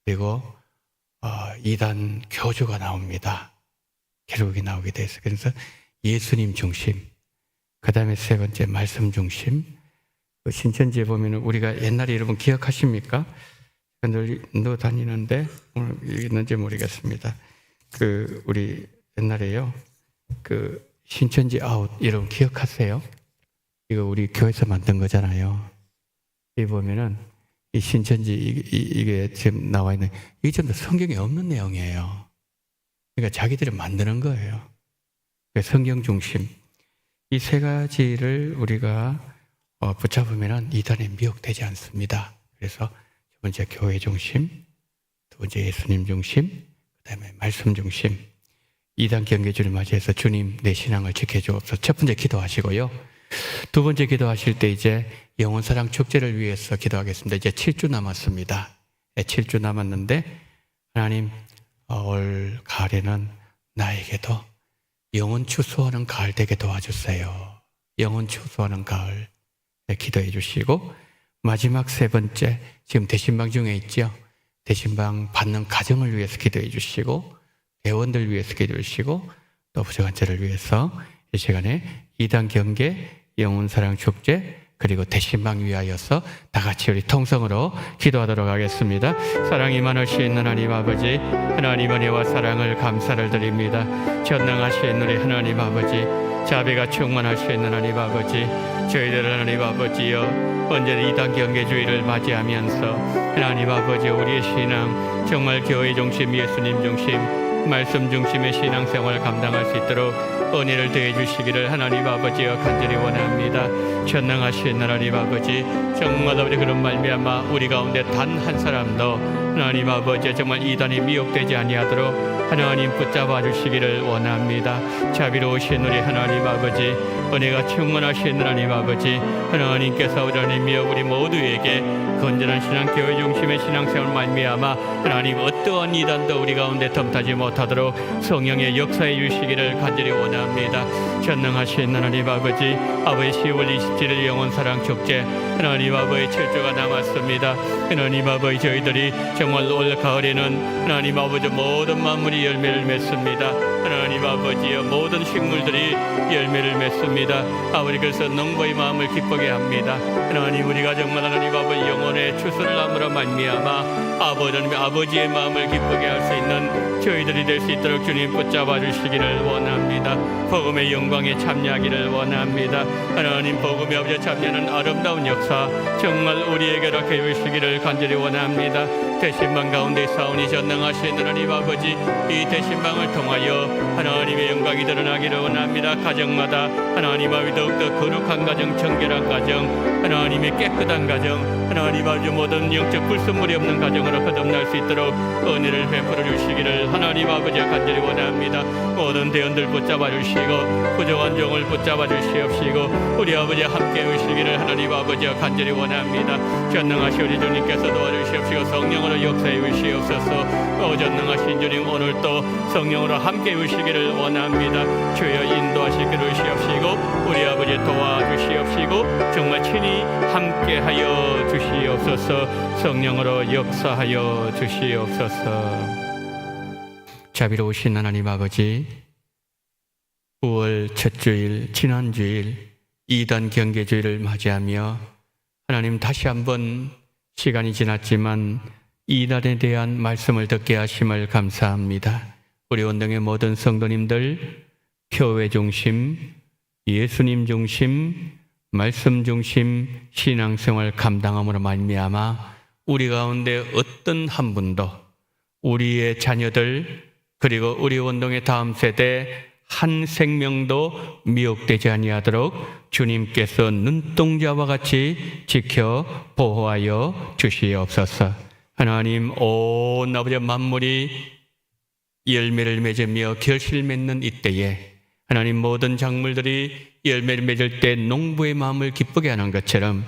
그리고 이단 교주가 나옵니다. 결국에 나오게 돼서. 그래서 예수님 중심. 그 다음에 세 번째, 말씀 중심. 신천지에 보면 우리가 옛날에 여러분 기억하십니까? 늘 다니는데 오늘 있는지 모르겠습니다. 우리 옛날에요. 신천지 아웃 여러분 기억하세요? 이거 우리 교회에서 만든 거잖아요. 이 보면은 이 신천지 이게 지금 나와 있는 이게 전부 성경에 없는 내용이에요. 그러니까 자기들이 만드는 거예요. 성경 중심 이 세 가지를 우리가 붙잡으면은 이단에 미혹되지 않습니다. 그래서 첫 번째 교회 중심, 두 번째 예수님 중심, 그다음에 말씀 중심. 이단 경계주를 맞이해서 주님 내 신앙을 지켜주옵소서. 첫 번째 기도하시고요. 두 번째 기도하실 때 이제 영혼사랑 축제를 위해서 기도하겠습니다. 이제 7주 남았습니다. 7주 남았는데 하나님 올 가을에는 나에게도 영혼 추수하는 가을 되게 도와주세요. 영혼 추수하는 가을 기도해 주시고, 마지막 세 번째, 지금 대신방 중에 있죠. 대신방 받는 가정을 위해서 기도해 주시고, 대원들 위해서 기도해 주시고, 또 부족한 자를 위해서 이 시간에 2단 경계 영혼사랑 축제 그리고 대신방 위하여서 다 같이 우리 통성으로 기도하도록 하겠습니다. 사랑이 많으신 하나님 아버지, 하나님 은혜와 사랑을 감사를 드립니다. 전능하신 우리 하나님 아버지, 자비가 충만하신 하나님 아버지, 저희들 하나님 아버지여, 언제나 2단 경계주의를 맞이하면서 하나님 아버지, 우리의 신앙 정말 교회 중심, 예수님 중심, 말씀 중심의 신앙생활을 감당할 수 있도록 은혜를 더해 주시기를 하나님 아버지여 간절히 원합니다. 전능하신 하나님 아버지, 정말 아버지 그런 말미암아 우리 가운데 단 한 사람도 하나님 아버지 정말 이단이 미혹되지 아니하도록 하나님 붙잡아 주시기를 원합니다. 자비로우신 우리 하나님 아버지, 은혜가 충만하신 하나님 아버지, 하나님께서 하나님이여 우리 모두에게 건전한 신앙, 교회 중심의 신앙생활 말미암아 하나님 어떠한 이단도 우리 가운데 덤타지 못하도록 성령의 역사해 주시기를 간절히 원합니다. 전능하신 하나님 아버지, 아버지 10월 27일 영혼사랑 축제 하나님 아버지 7주가 남았습니다. 하나님 아버지, 저희들이 정말 올 가을에는 하나님 아버지 모든 만물이 열매를 맺습니다. 하나님 아버지여, 모든 식물들이 열매를 맺습니다. 아버지, 그래서 농부의 마음을 기쁘게 합니다. 하나님, 우리가 정말 하나님 아버지 영혼의 추수를 함으로 말미암아 아버지의 마음을 기쁘게 할 수 있는 저희들이 될 수 있도록 주님 붙잡아 주시기를 원합니다. 복음의 영광에 참여하기를 원합니다. 하나님, 복음의 아버지 참여하는 아름다운 역사 정말 우리에게 허락해 주시기를 간절히 원합니다. 대신방 가운데 사온이 전능하신 하나님 아버지, 이 대신방을 통하여 하나님의 영광이 드러나기를 원합니다. 가정마다 하나님 아버지 더욱더 거룩한 가정, 정결한 가정, 하나님의 깨끗한 가정, 하나님 아버지 모든 영적 불순물이 없는 가정으로 거듭날 수 있도록 은혜를 베풀어 주시기를 하나님 아버지 간절히 원합니다. 모든 대원들 붙잡아 주시고 부족한 종을 붙잡아 주시옵시고 우리 아버지 함께 오시기를 하나님 아버지 간절히 원합니다. 전능하신 우리 주님께서 도와주시옵시고 성령으로 역사해 주시옵소서. 전능하신 주님, 오늘도 성령으로 함께 오시기를 원합니다. 주여 인도하시기를 주시옵시고 우리 아버지 도와주시옵시고 정말 친히 함께하여 주시옵소서. 성령으로 역사하여 주시옵소서. 자비로우신 하나님 아버지, 9월 첫 주일, 지난 주일 2단 경계주의를 맞이하며 하나님 다시 한번 시간이 지났지만 2단에 대한 말씀을 듣게 하심을 감사합니다. 우리 원동의 모든 성도님들, 교회 중심, 예수님 중심, 말씀 중심 신앙생활 감당함으로 말미암아 우리 가운데 어떤 한 분도, 우리의 자녀들 그리고 우리 원동의 다음 세대 한 생명도 미혹되지 아니하도록 주님께서 눈동자와 같이 지켜 보호하여 주시옵소서. 하나님, 온 아버지 만물이 열매를 맺으며 결실 맺는 이때에 하나님 모든 작물들이 열매를 맺을 때 농부의 마음을 기쁘게 하는 것처럼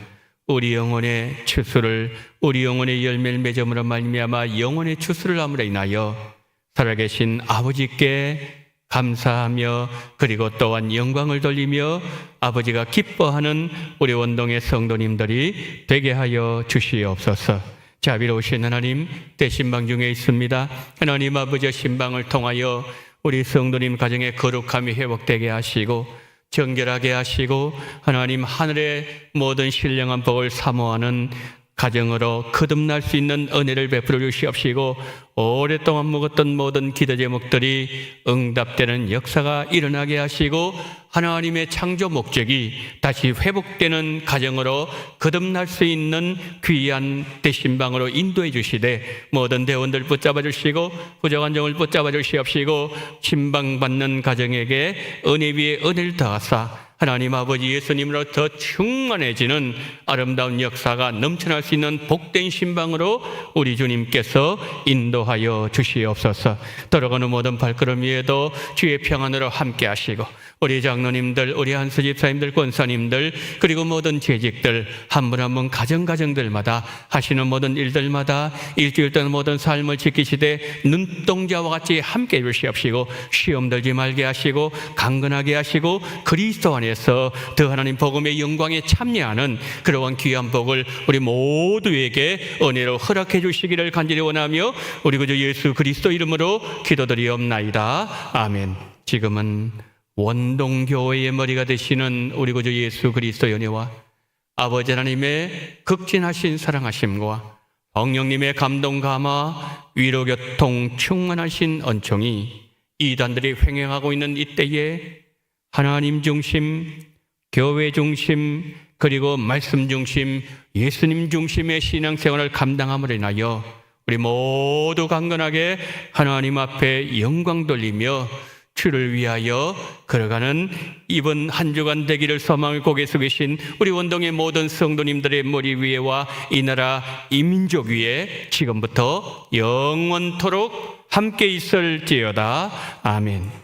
우리 영혼의 추수를, 우리 영혼의 열매를 맺음으로 말미암아 영혼의 추수를 함으로 인하여 살아계신 아버지께 감사하며 그리고 또한 영광을 돌리며 아버지가 기뻐하는 우리 원동의 성도님들이 되게 하여 주시옵소서. 자비로우신 하나님, 대신방 중에 있습니다. 하나님 아버지의 신방을 통하여 우리 성도님 가정의 거룩함이 회복되게 하시고 정결하게 하시고 하나님 하늘의 모든 신령한 복을 사모하는 가정으로 거듭날 수 있는 은혜를 베풀어 주시옵시고 오랫동안 묵었던 모든 기도 제목들이 응답되는 역사가 일어나게 하시고 하나님의 창조 목적이 다시 회복되는 가정으로 거듭날 수 있는 귀한 대신방으로 인도해 주시되 모든 대원들 붙잡아 주시고 부족한 종을 붙잡아 주시옵시고 신방받는 가정에게 은혜 위에 은혜를 더하사 하나님 아버지 예수님으로 더 충만해지는 아름다운 역사가 넘쳐날 수 있는 복된 신방으로 우리 주님께서 인도하여 주시옵소서. 돌아가는 모든 발걸음 위에도 주의 평안으로 함께 하시고 우리 장로님들, 우리 한수 집사님들, 권사님들, 그리고 모든 재직들 한 분 한 분 가정가정들마다 하시는 모든 일들마다 일주일 동안 모든 삶을 지키시되 눈동자와 같이 함께 해주시옵시고 시험 들지 말게 하시고 강건하게 하시고 그리스도 안에서 더 하나님 복음의 영광에 참여하는 그러한 귀한 복을 우리 모두에게 은혜로 허락해 주시기를 간절히 원하며 우리 구주 예수 그리스도 이름으로 기도드리옵나이다. 아멘. 지금은 원동교회의 머리가 되시는 우리 구주 예수 그리스도의 은혜와 아버지 하나님의 극진하신 사랑하심과 성령님의 감동 감화 위로 교통 충만하신 언총이 이단들이 횡행하고 있는 이때에 하나님 중심, 교회 중심, 그리고 말씀 중심, 예수님 중심의 신앙생활을 감당함으로 인하여 우리 모두 강건하게 하나님 앞에 영광 돌리며 주를 위하여 걸어가는 이번 한 주간 되기를 소망을 고개 숙이신 우리 원동의 모든 성도님들의 머리 위에와 이 나라 이 민족 위에 지금부터 영원토록 함께 있을지어다. 아멘.